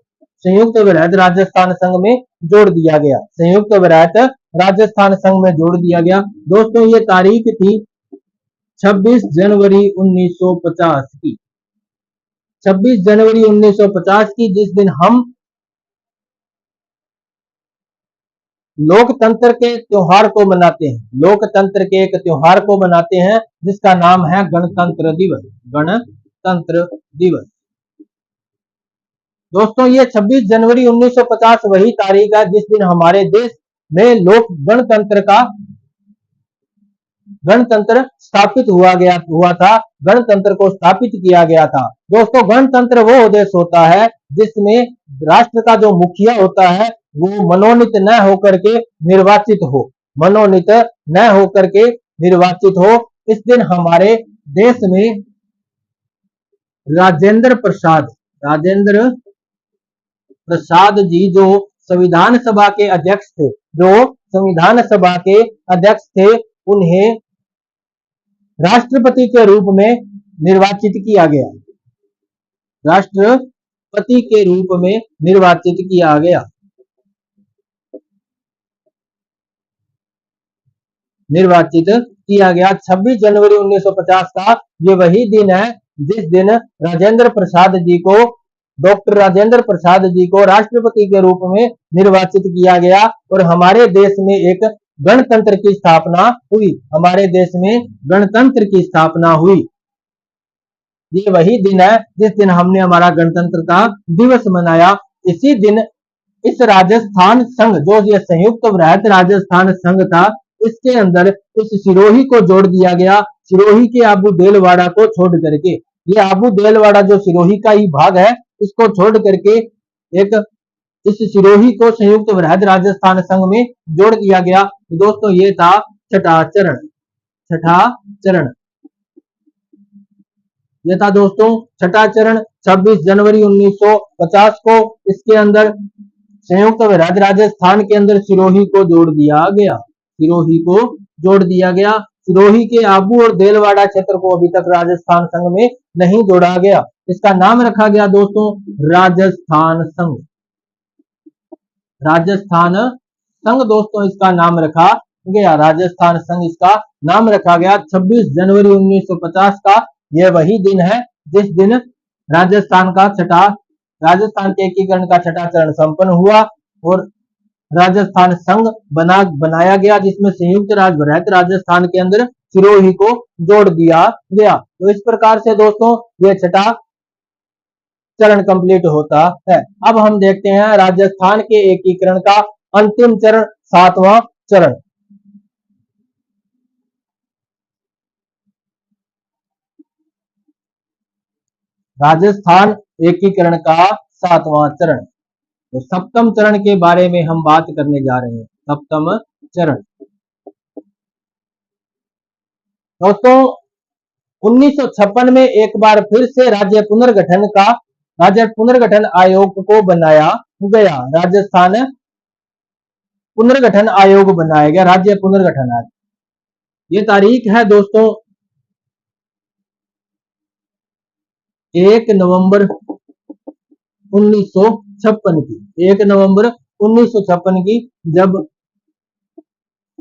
संयुक्त बृहद राजस्थान संघ में जोड़ दिया गया, संयुक्त बृहद राजस्थान संघ में जोड़ दिया गया। दोस्तों ये तारीख थी 26 जनवरी 1950 की, 26 जनवरी 1950 की, जिस दिन हम लोकतंत्र के त्योहार को मनाते हैं, लोकतंत्र के एक त्योहार को मनाते हैं, जिसका नाम है गणतंत्र दिवस, गणतंत्र दिवस। दोस्तों ये 26 जनवरी 1950 वही तारीख है जिस दिन हमारे देश में लोक गणतंत्र स्थापित हुआ था, गणतंत्र को स्थापित किया गया था। दोस्तों गणतंत्र वो उद्देश्य होता है जिसमें राष्ट्र का जो मुखिया होता है वो मनोनीत न होकर के निर्वाचित हो, मनोनीत न होकर के निर्वाचित हो। इस दिन हमारे देश में राजेंद्र प्रसाद जी जो संविधान सभा के अध्यक्ष थे, जो संविधान सभा के अध्यक्ष थे, उन्हें राष्ट्रपति के रूप में निर्वाचित किया गया, राष्ट्रपति के रूप में निर्वाचित किया गया, निर्वाचित किया गया। 26 जनवरी 1950 का ये वही दिन है जिस दिन राजेंद्र प्रसाद जी को, डॉक्टर राजेंद्र प्रसाद जी को राष्ट्रपति के रूप में निर्वाचित किया गया और हमारे देश में एक गणतंत्र की स्थापना हुई, हमारे देश में गणतंत्र की स्थापना हुई। ये वही दिन है जिस दिन हमने हमारा गणतंत्रता दिवस मनाया। इसी दिन इस राजस्थान संघ, जो ये संयुक्त बृहद राजस्थान संघ था, इसके अंदर इस सिरोही को जोड़ दिया गया, सिरोही के आबू देलवाड़ा को छोड़ करके, ये आबू देलवाड़ा जो सिरोही का ही भाग है, इसको छोड़ करके एक इस सिरोही को संयुक्त बृहद राजस्थान संघ में जोड़ दिया गया। तो दोस्तों ये था छठा चरण, छठा चरण, ये था दोस्तों छठा चरण। 26 जनवरी 1950 को इसके अंदर संयुक्त बृहद राजस्थान के अंदर सिरोही को जोड़ दिया गया, सिरोही को जोड़ दिया गया। सिरोही के आबू और देलवाड़ा क्षेत्र को अभी तक राजस्थान संघ में नहीं जोड़ा गया, इसका नाम रखा गया दोस्तों राजस्थान संघ, राजस्थान संघ दोस्तों इसका नाम रखा गया, राजस्थान संघ इसका नाम रखा गया। 26 जनवरी 1950 का यह वही दिन है जिस दिन राजस्थान के एकीकरण का छठा चरण संपन्न हुआ और राजस्थान संघ बनाया गया, जिसमें संयुक्त बृहद राजस्थान के अंदर सिरोही को जोड़ दिया गया। तो इस प्रकार से दोस्तों ये छठा चरण कंप्लीट होता है। अब हम देखते हैं राजस्थान के एकीकरण का अंतिम चरण, सातवां चरण। राजस्थान एकीकरण का सातवां चरण, तो सप्तम चरण के बारे में हम बात करने जा रहे हैं। सप्तम चरण दोस्तों 1956 में एक बार फिर से राज्य पुनर्गठन आयोग को बनाया गया, राजस्थान पुनर्गठन आयोग बनाया गया, राज्य पुनर्गठन आयोग। ये तारीख है दोस्तों 1 नवंबर 1956 की, 1 नवंबर 1956 की, जब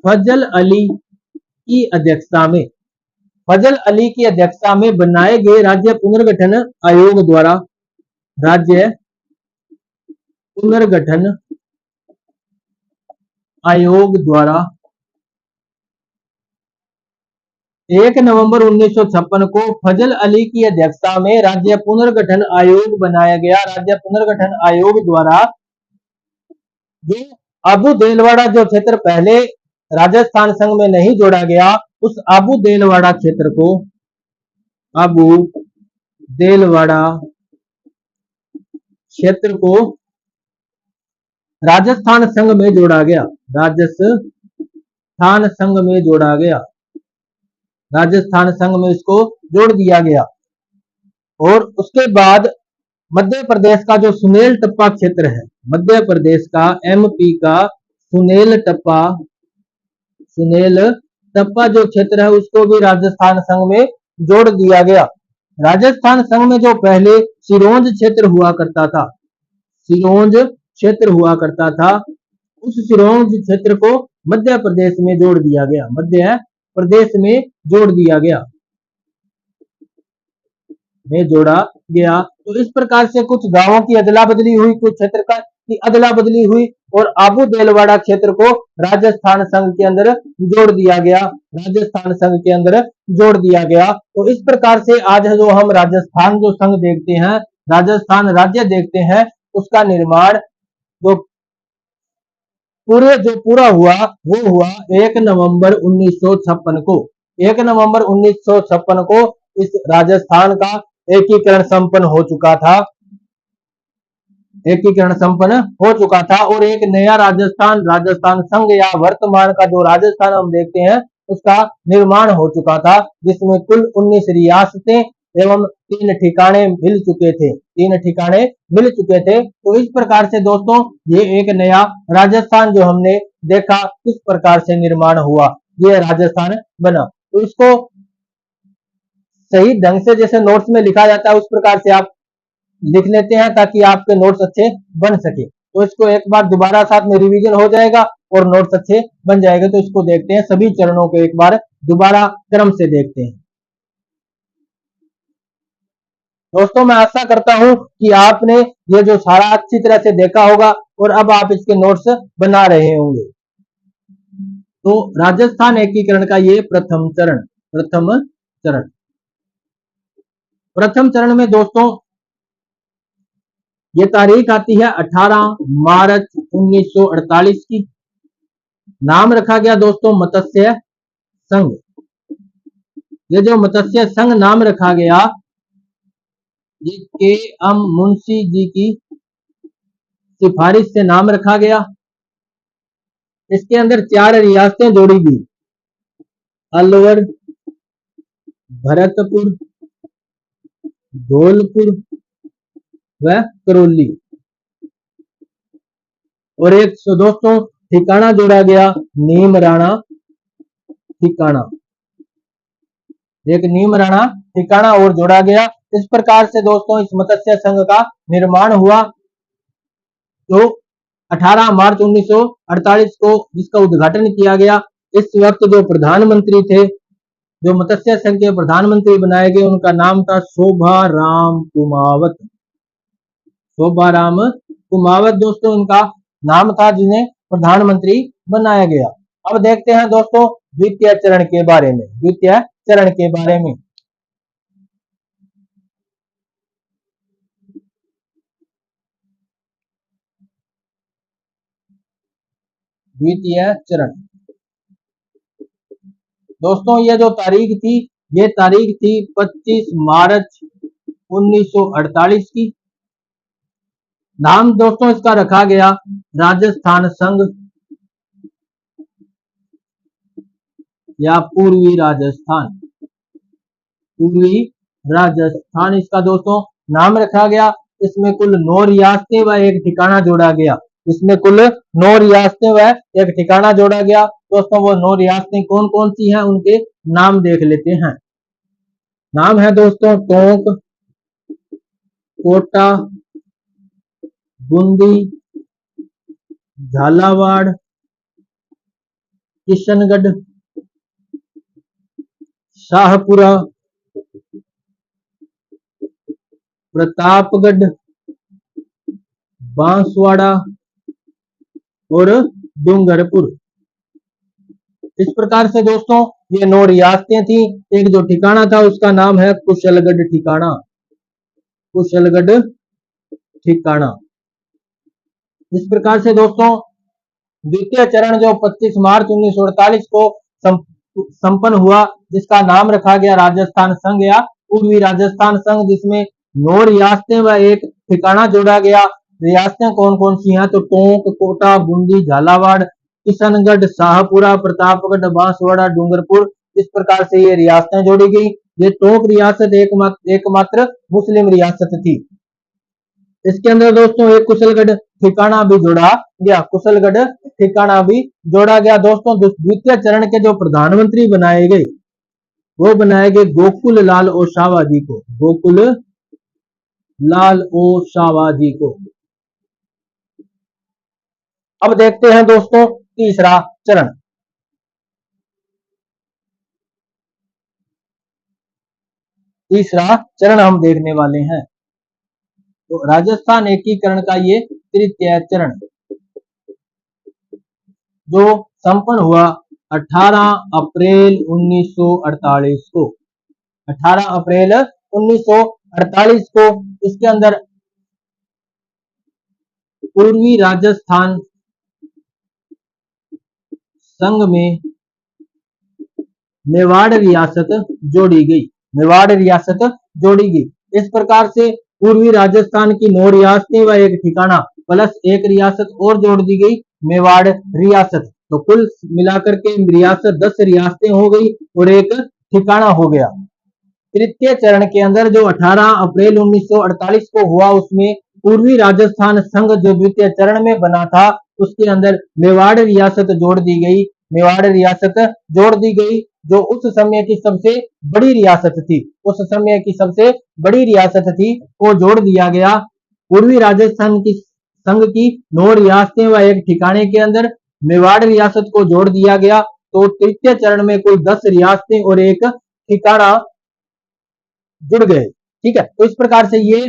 फजल अली की अध्यक्षता में, फजल अली की अध्यक्षता में बनाए गए राज्य पुनर्गठन आयोग द्वारा, राज्य पुनर्गठन आयोग द्वारा 1 नवंबर 1956 को फजल अली की अध्यक्षता में राज्य पुनर्गठन आयोग बनाया गया। राज्य पुनर्गठन आयोग द्वारा जो अबू देलवाड़ा जो क्षेत्र पहले राजस्थान संघ में नहीं जोड़ा गया, उस अबू देलवाड़ा क्षेत्र को, अबू देलवाड़ा क्षेत्र को राजस्थान संघ में जोड़ा गया, राजस्थान संघ में जोड़ा गया, राजस्थान संघ में इसको जोड़ दिया गया। और उसके बाद मध्य प्रदेश का जो सुनेल टप्पा क्षेत्र है, मध्य प्रदेश का एमपी का सुनेल टप्पा जो क्षेत्र है, उसको भी राजस्थान संघ में जोड़ दिया गया। राजस्थान संघ में जो पहले सिरोंज क्षेत्र हुआ करता था, सिरोंज क्षेत्र हुआ करता था, उस सिरोंज क्षेत्र को मध्य प्रदेश में जोड़ दिया गया, मध्य प्रदेश में जोड़ दिया गया, में जोड़ा गया। तो इस प्रकार से कुछ गांवों की अदला बदली हुई, कुछ क्षेत्र की अदला बदली हुई, और अबू देलवाड़ा क्षेत्र को राजस्थान संघ के अंदर जोड़ दिया गया, राजस्थान संघ के अंदर जोड़ दिया गया। तो इस प्रकार से आज जो हम राजस्थान जो संघ देखते हैं, राजस्थान राज्य देखते हैं, उसका निर्माण जो पूरा हुआ वो हुआ 1 नवंबर 1956 को, 1 नवंबर 1956 को इस राजस्थान का एकीकरण संपन्न हो चुका था, एकीकरण संपन्न हो चुका था। और एक नया राजस्थान संघ या वर्तमान का जो राजस्थान हम देखते हैं, उसका निर्माण हो चुका था, जिसमें कुल 19 रियासतें एवं 3 ठिकाने मिल चुके थे, 3 ठिकाने मिल चुके थे। तो इस प्रकार से दोस्तों ये एक नया राजस्थान जो हमने देखा किस प्रकार से निर्माण हुआ, ये राजस्थान बना। तो इसको सही ढंग से जैसे नोट्स में लिखा जाता है, उस प्रकार से आप लिख लेते हैं ताकि आपके नोट्स अच्छे बन सके। तो इसको एक बार दोबारा साथ में रिवीजन हो जाएगा और नोट्स अच्छे बन जाएंगे। तो इसको देखते हैं, सभी चरणों को एक बार दोबारा क्रम से देखते हैं। दोस्तों मैं आशा करता हूं कि आपने ये जो सारा अच्छी तरह से देखा होगा और अब आप इसके नोट्स बना रहे होंगे। तो राजस्थान एकीकरण का ये प्रथम चरण में दोस्तों ये तारीख आती है 18 मार्च 1948 की। नाम रखा गया दोस्तों मत्स्य संघ। ये जो मत्स्य संघ नाम रखा गया, ये के एम मुंशी जी की सिफारिश से नाम रखा गया। इसके अंदर 4 रियासतें जोड़ी गई, अलवर, भरतपुर, धौलपुर व करौली। और एक दोस्तों ठिकाना जोड़ा गया नीमराणा ठिकाना, एक नीमराणा ठिकाना और जोड़ा गया। इस प्रकार से दोस्तों इस मत्स्य संघ का निर्माण हुआ। तो 18 मार्च 1948 को जिसका उद्घाटन किया गया। इस वक्त जो प्रधानमंत्री थे, जो मत्स्य संघ के प्रधानमंत्री बनाए गए, उनका नाम था शोभाराम कुमावत, शोभाराम कुमावत दोस्तों इनका नाम था, जिन्हें प्रधानमंत्री बनाया गया। अब देखते हैं दोस्तों द्वितीय चरण के बारे में, द्वितीय चरण के बारे में। द्वितीय चरण दोस्तों ये जो तारीख थी, ये तारीख थी 25 मार्च 1948 की। नाम दोस्तों इसका रखा गया राजस्थान संघ या पूर्वी राजस्थान, पूर्वी राजस्थान इसका दोस्तों नाम रखा गया। इसमें कुल 9 रियासतें व एक ठिकाना जोड़ा गया, इसमें कुल 9 रियासतें व एक ठिकाना जोड़ा गया। दोस्तों वो 9 रियासतें कौन कौन सी हैं, उनके नाम देख लेते हैं। नाम है दोस्तों टोंक, कोटा, बूंदी, झालावाड़, किशनगढ़, शाहपुरा, प्रतापगढ़, बांसवाड़ा और डूंगरपुर। इस प्रकार से दोस्तों ये 9 रियासतें थी। एक जो ठिकाना था उसका नाम है कुशलगढ़ ठिकाना, कुशलगढ़ ठिकाना। इस प्रकार से दोस्तों द्वितीय चरण जो 25 मार्च 1948 को संपन्न हुआ, जिसका नाम रखा गया राजस्थान संघ या पूर्वी राजस्थान संघ, जिसमें 9 रियासतें व एक ठिकाना जोड़ा गया। रियासतें कौन कौन सी हैं? तो टोंक, कोटा, बूंदी, झालावाड़, किशनगढ़, शाहपुरा, प्रतापगढ़, बांसवाड़ा, डूंगरपुर। इस प्रकार से ये रियासतें जोड़ी गई। ये टोंक रियासत एकमात्र मुस्लिम रियासत थी। इसके अंदर दोस्तों एक कुशलगढ़ ठिकाना भी जोड़ा गया, कुशलगढ़ ठिकाना भी जोड़ा गया। दोस्तों द्वितीय चरण के जो प्रधानमंत्री बनाए गए वो बनाए गए गोकुल लाल ओसावा जी को, गोकुल लाल ओसावा जी को। अब देखते हैं दोस्तों तीसरा चरण। तीसरा चरण हम देखने वाले हैं तो राजस्थान एकीकरण का ये तृतीय चरण जो संपन्न हुआ 18 अप्रैल 1948 को, 18 अप्रैल 1948 को। इसके अंदर पूर्वी राजस्थान संघ में मेवाड़ रियासत जोड़ी गई, मेवाड़ रियासत जोड़ी गई। इस प्रकार से पूर्वी राजस्थान की 9 रियासतें व एक ठिकाना प्लस एक रियासत और जोड़ दी गई, मेवाड़ रियासत। तो कुल मिलाकर के रियासत 10 रियासतें हो गई और एक ठिकाना हो गया। तृतीय चरण के अंदर जो 18 अप्रैल 1948 को हुआ, उसमें पूर्वी राजस्थान संघ जो द्वितीय चरण में बना था उसके अंदर मेवाड़ रियासत जोड़ दी गई, मेवाड़ रियासत जोड़ दी गई जो उस समय की सबसे बड़ी रियासत थी, उस समय की सबसे बड़ी रियासत थी, वो जोड़ दिया गया। पूर्वी राजस्थान की संघ की 9 रियासतें व एक ठिकाने के अंदर मेवाड़ रियासत को जोड़ दिया गया। तो तृतीय चरण में कोई 10 रियासतें और एक ठिकाना जुड़ गए। ठीक है, तो इस प्रकार से ये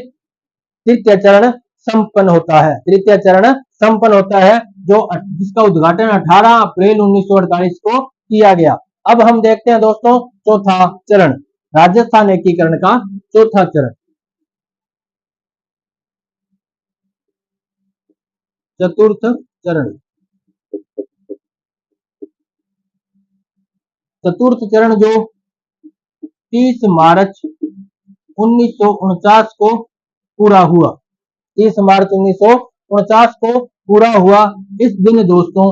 तृतीय चरण संपन्न होता है, तृतीय चरण संपन्न होता है जो जिसका उद्घाटन 18 अप्रैल 1948 को किया गया। अब हम देखते हैं दोस्तों चौथा चरण, राजस्थान एकीकरण का चौथा चरण, चतुर्थ चरण। चतुर्थ चरण जो 30 मार्च 1949 को पूरा हुआ, 30 मार्च 1949 को पूरा हुआ। इस दिन दोस्तों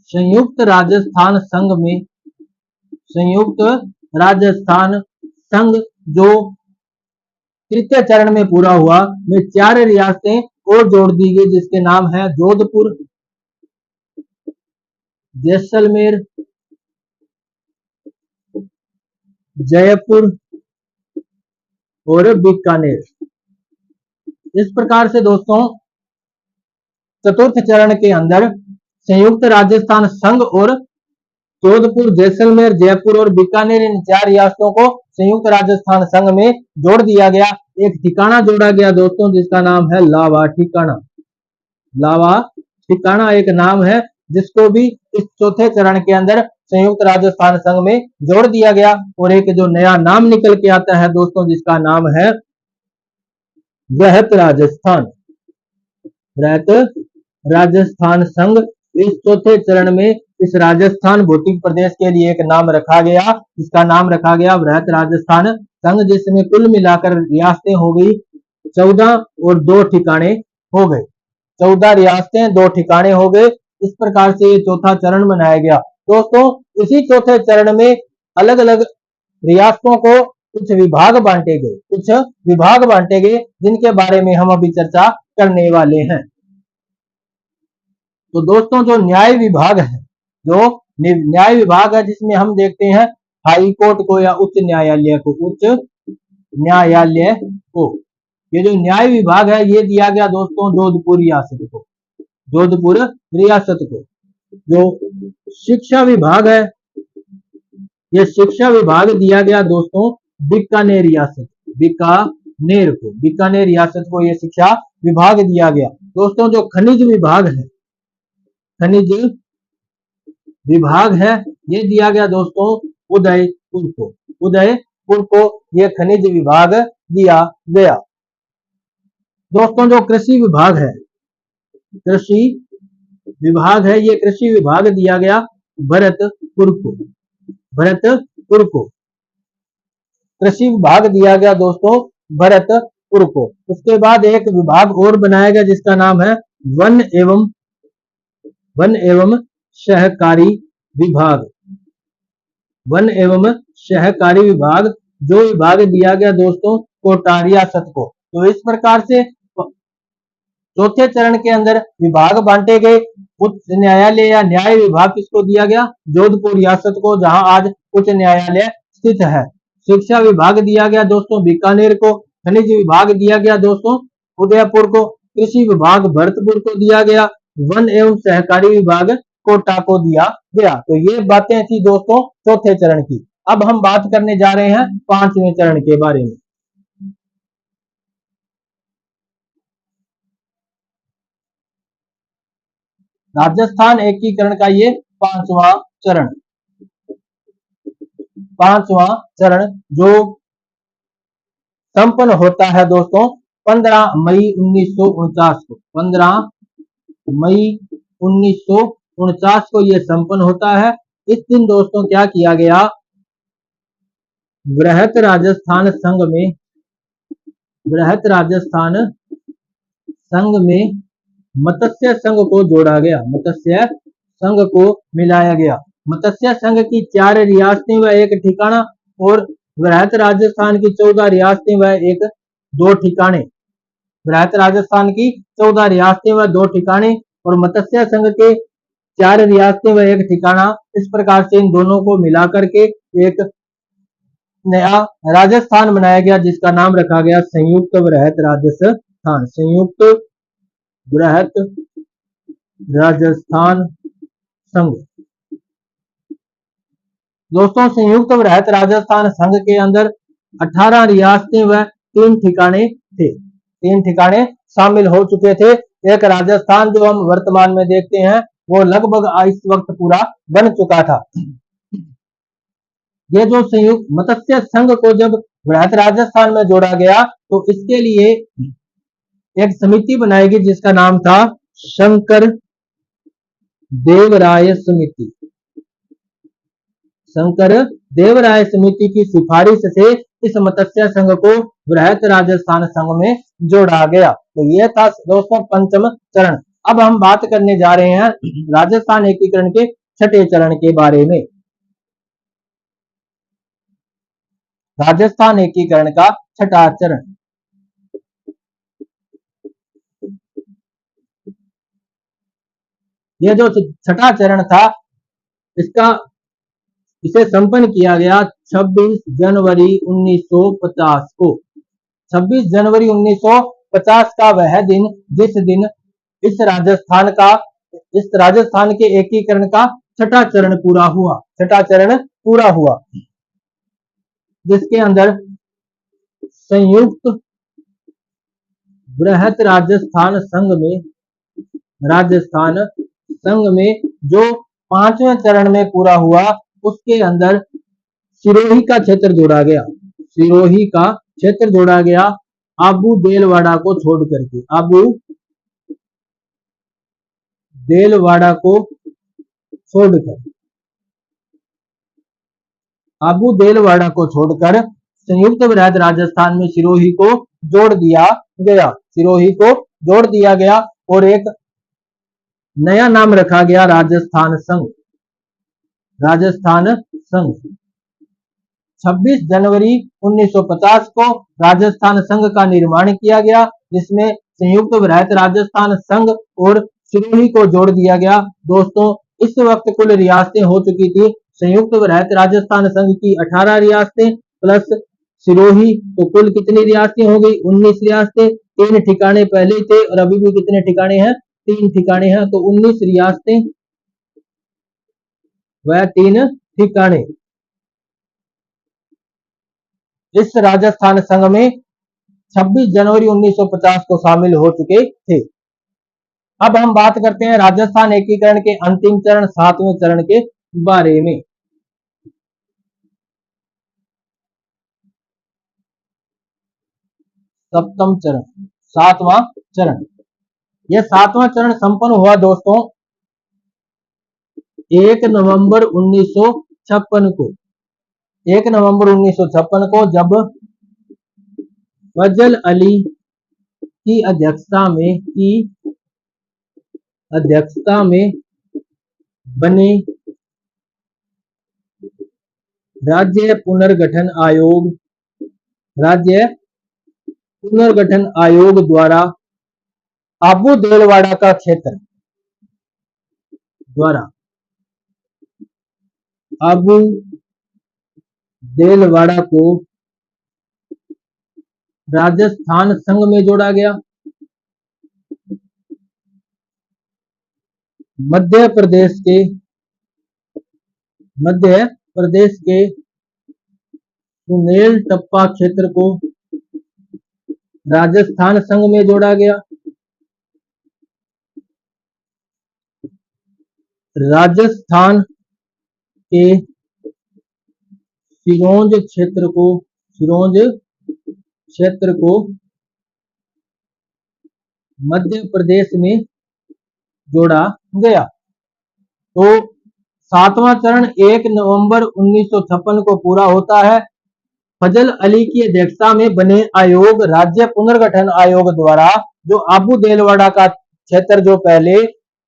संयुक्त राजस्थान संघ में, संयुक्त राजस्थान संघ जो तृतीय चरण में पूरा हुआ में 4 रियासतें और जोड़ दी गई, जिसके नाम है जोधपुर, जैसलमेर, जयपुर और बीकानेर। इस प्रकार से दोस्तों चतुर्थ चरण के अंदर संयुक्त राजस्थान संघ और जोधपुर, जैसलमेर, जयपुर और बीकानेर, इन 4 रियासतों को संयुक्त राजस्थान संघ में जोड़ दिया गया। एक ठिकाना जोड़ा गया दोस्तों जिसका नाम है लावा ठिकाना, लावा ठिकाना एक नाम है जिसको भी इस चौथे चरण के अंदर संयुक्त राजस्थान संघ में जोड़ दिया गया। और एक जो नया नाम निकल के आता है दोस्तों जिसका नाम है वृहत राजस्थान, वृहत राजस्थान संघ। इस चौथे चरण में इस राजस्थान भौतिक प्रदेश के लिए एक नाम रखा गया, इसका नाम रखा गया वृहत राजस्थान संघ, जिसमें कुल मिलाकर रियासतें हो गई 14 और 2 ठिकाने हो गए, 14 रियासतें 2 ठिकाने हो गए। इस प्रकार से ये चौथा चरण बनाया गया। दोस्तों इसी चौथे चरण में अलग अलग रियासतों को कुछ विभाग बांटे गए, कुछ विभाग बांटे गए जिनके बारे में हम अभी चर्चा करने वाले हैं। तो दोस्तों जो न्याय विभाग है, जो न्याय विभाग है जिसमें हम देखते हैं हाई कोर्ट को या उच्च न्यायालय को, उच्च न्यायालय को। ये जो न्याय विभाग है ये दिया गया दोस्तों जोधपुर रियासत को, जोधपुर रियासत को। जो शिक्षा विभाग है, ये शिक्षा विभाग दिया गया दोस्तों बीकानेर रियासत, बीकानेर को, बीकानेर रियासत को ये शिक्षा विभाग दिया गया। दोस्तों जो खनिज विभाग है, खनिज विभाग है, ये दिया गया दोस्तों उदयपुर को, उदयपुर को ये खनिज विभाग दिया गया। दोस्तों जो कृषि विभाग है, कृषि विभाग है, ये कृषि विभाग दिया गया भरतपुर को, भरतपुर को कृषि विभाग दिया गया दोस्तों भरतपुर को। उसके बाद एक विभाग और बनाया गया जिसका नाम है वन एवं सहकारी विभाग, वन एवं सहकारी विभाग, जो विभाग दिया गया दोस्तों कोटा रियासत को। तो इस प्रकार से चौथे चरण के अंदर विभाग बांटे गए। उच्च न्यायालय या न्याय विभाग किसको दिया गया? जोधपुर रियासत को, जहां आज उच्च न्यायालय स्थित है। शिक्षा विभाग दिया गया दोस्तों बीकानेर को, खनिज विभाग दिया गया दोस्तों उदयपुर को, कृषि विभाग भरतपुर को दिया गया, वन एवं सहकारी विभाग कोटा को दिया गया। तो ये बातें थी दोस्तों चौथे चरण की। अब हम बात करने जा रहे हैं पांचवें चरण के बारे में। राजस्थान एकीकरण का ये पांचवा चरण, पांचवा चरण जो संपन्न होता है दोस्तों 15 मई 1949 को, 15 मई 1949 को यह संपन्न होता है। इस दिन दोस्तों क्या किया गया? बृहत राजस्थान संघ में, बृहत राजस्थान संघ में मत्स्य संघ को जोड़ा गया, मत्स्य संघ को मिलाया गया। मत्स्य संघ की 4 रियासतें व एक ठिकाना और बृहत राजस्थान की 14 रियासतें व 2 ठिकाने, बृहत राजस्थान की 14 रियासतें व 2 ठिकाने और मत्स्य संघ के 4 रियासतें व 1 ठिकाना। इस प्रकार से इन दोनों को मिलाकर के एक नया राजस्थान बनाया गया जिसका नाम रखा गया संयुक्त बृहत राजस्थान, संयुक्त बृहत राजस्थान संघ। दोस्तों संयुक्त बृहत राजस्थान संघ के अंदर 18 रियासतें व 3 ठिकाने थे, 3 ठिकाने शामिल हो चुके थे। एक राजस्थान जो हम वर्तमान में देखते हैं वो लगभग इस वक्त पूरा बन चुका था। ये जो संयुक्त मत्स्य संघ को जब बृहत राजस्थान में जोड़ा गया तो इसके लिए एक समिति बनाएगी जिसका नाम था शंकर देवराय समिति, शंकर देवराय समिति की सिफारिश से इस मत्स्य संघ को बृहत राजस्थान संघ में जोड़ा गया। तो यह था दोस्तों पंचम चरण। अब हम बात करने जा रहे हैं राजस्थान एकीकरण के छठे चरण के बारे में। राजस्थान एकीकरण का छठा चरण, यह जो छठा चरण था इसे संपन्न किया गया 26 जनवरी 1950 को। 26 जनवरी 1950 का वह दिन जिस दिन इस राजस्थान के एकीकरण का छठा चरण पूरा हुआ, छठा चरण पूरा हुआ, जिसके अंदर संयुक्त बृहत राजस्थान संघ में जो 5वें चरण में पूरा हुआ उसके अंदर सिरोही का क्षेत्र जोड़ा गया, सिरोही का क्षेत्र जोड़ा गया आबू देलवाड़ा को छोड़ करके, आबू देलवाड़ा को छोड़कर संयुक्त बृहत राजस्थान में सिरोही को जोड़ दिया गया, सिरोही को जोड़ दिया गया और एक नया नाम रखा गया राजस्थान संघ, राजस्थान संघ। 26 जनवरी 1950 को राजस्थान संघ का निर्माण किया गया जिसमें संयुक्त बृहत राजस्थान संघ और सिरोही को जोड़ दिया गया। दोस्तों इस वक्त कुल रियासतें हो चुकी थी संयुक्त बृहत राजस्थान संघ की 18 रियासतें प्लस सिरोही, तो कुल कितनी रियासतें हो गई? 19 रियासतें। 3 ठिकाने पहले थे और अभी भी कितने ठिकाने हैं? 3 ठिकाने हैं, तो 19 रियासतें व 3 ठिकाने इस राजस्थान संघ में 26 जनवरी 1950 को शामिल हो चुके थे। अब हम बात करते हैं राजस्थान एकीकरण के अंतिम चरण 7वें चरण के बारे में। सप्तम चरण, 7वां चरण। यह 7वां चरण संपन्न हुआ दोस्तों 1 नवंबर 1956 को। 1 नवंबर 1956 को जब फजल अली की अध्यक्षता में बने राज्य पुनर्गठन आयोग द्वारा आबू देलवाड़ा को राजस्थान संघ में जोड़ा गया। मध्य प्रदेश के सुनेल टप्पा क्षेत्र को राजस्थान संघ में जोड़ा गया। राजस्थान के सिरोंज क्षेत्र को मध्य प्रदेश में जोड़ा गया। तो 7वां चरण 1 नवंबर 1956 को पूरा होता है। फजल अली की अध्यक्षता में बने आयोग, राज्य पुनर्गठन आयोग द्वारा जो आबू देलवाड़ा का क्षेत्र जो पहले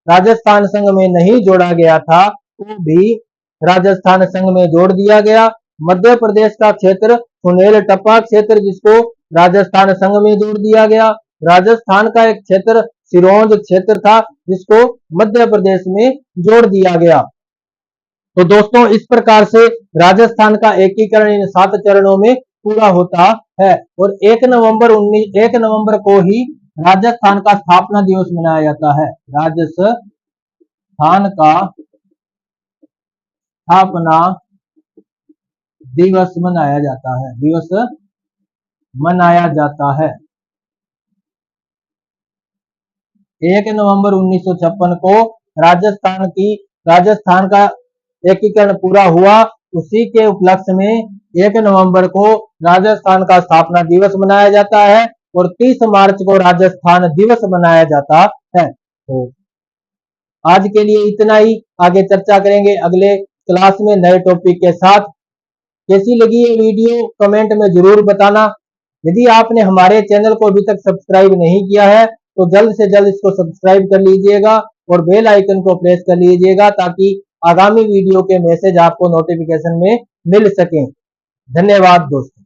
राजस्थान संघ में नहीं जोड़ा गया था, वो भी राजस्थान संघ में जोड़ दिया गया। मध्य प्रदेश का क्षेत्र सुनेल टप्पा क्षेत्र, जिसको राजस्थान संघ में जोड़ दिया गया। राजस्थान का एक क्षेत्र सिरोंज क्षेत्र था, जिसको मध्य प्रदेश में जोड़ दिया गया। तो दोस्तों इस प्रकार से राजस्थान का एकीकरण इन 7 चरणों में पूरा होता है। और 1 नवंबर को ही राजस्थान का स्थापना दिवस मनाया जाता है। राजस्थान का स्थापना दिवस मनाया जाता है। 1 नवंबर 1956 को राजस्थान का एकीकरण पूरा हुआ। उसी के उपलक्ष्य में 1 नवंबर को राजस्थान का स्थापना दिवस मनाया जाता है और 30 मार्च को राजस्थान दिवस मनाया जाता है। तो आज के लिए इतना ही, आगे चर्चा करेंगे अगले क्लास में नए टॉपिक के साथ। कैसी लगी ये वीडियो कमेंट में जरूर बताना। यदि आपने हमारे चैनल को अभी तक सब्सक्राइब नहीं किया है तो जल्द से जल्द इसको सब्सक्राइब कर लीजिएगा और बेल आइकन को प्रेस कर लीजिएगा, ताकि आगामी वीडियो के मैसेज आपको नोटिफिकेशन में मिल सके। धन्यवाद दोस्तों।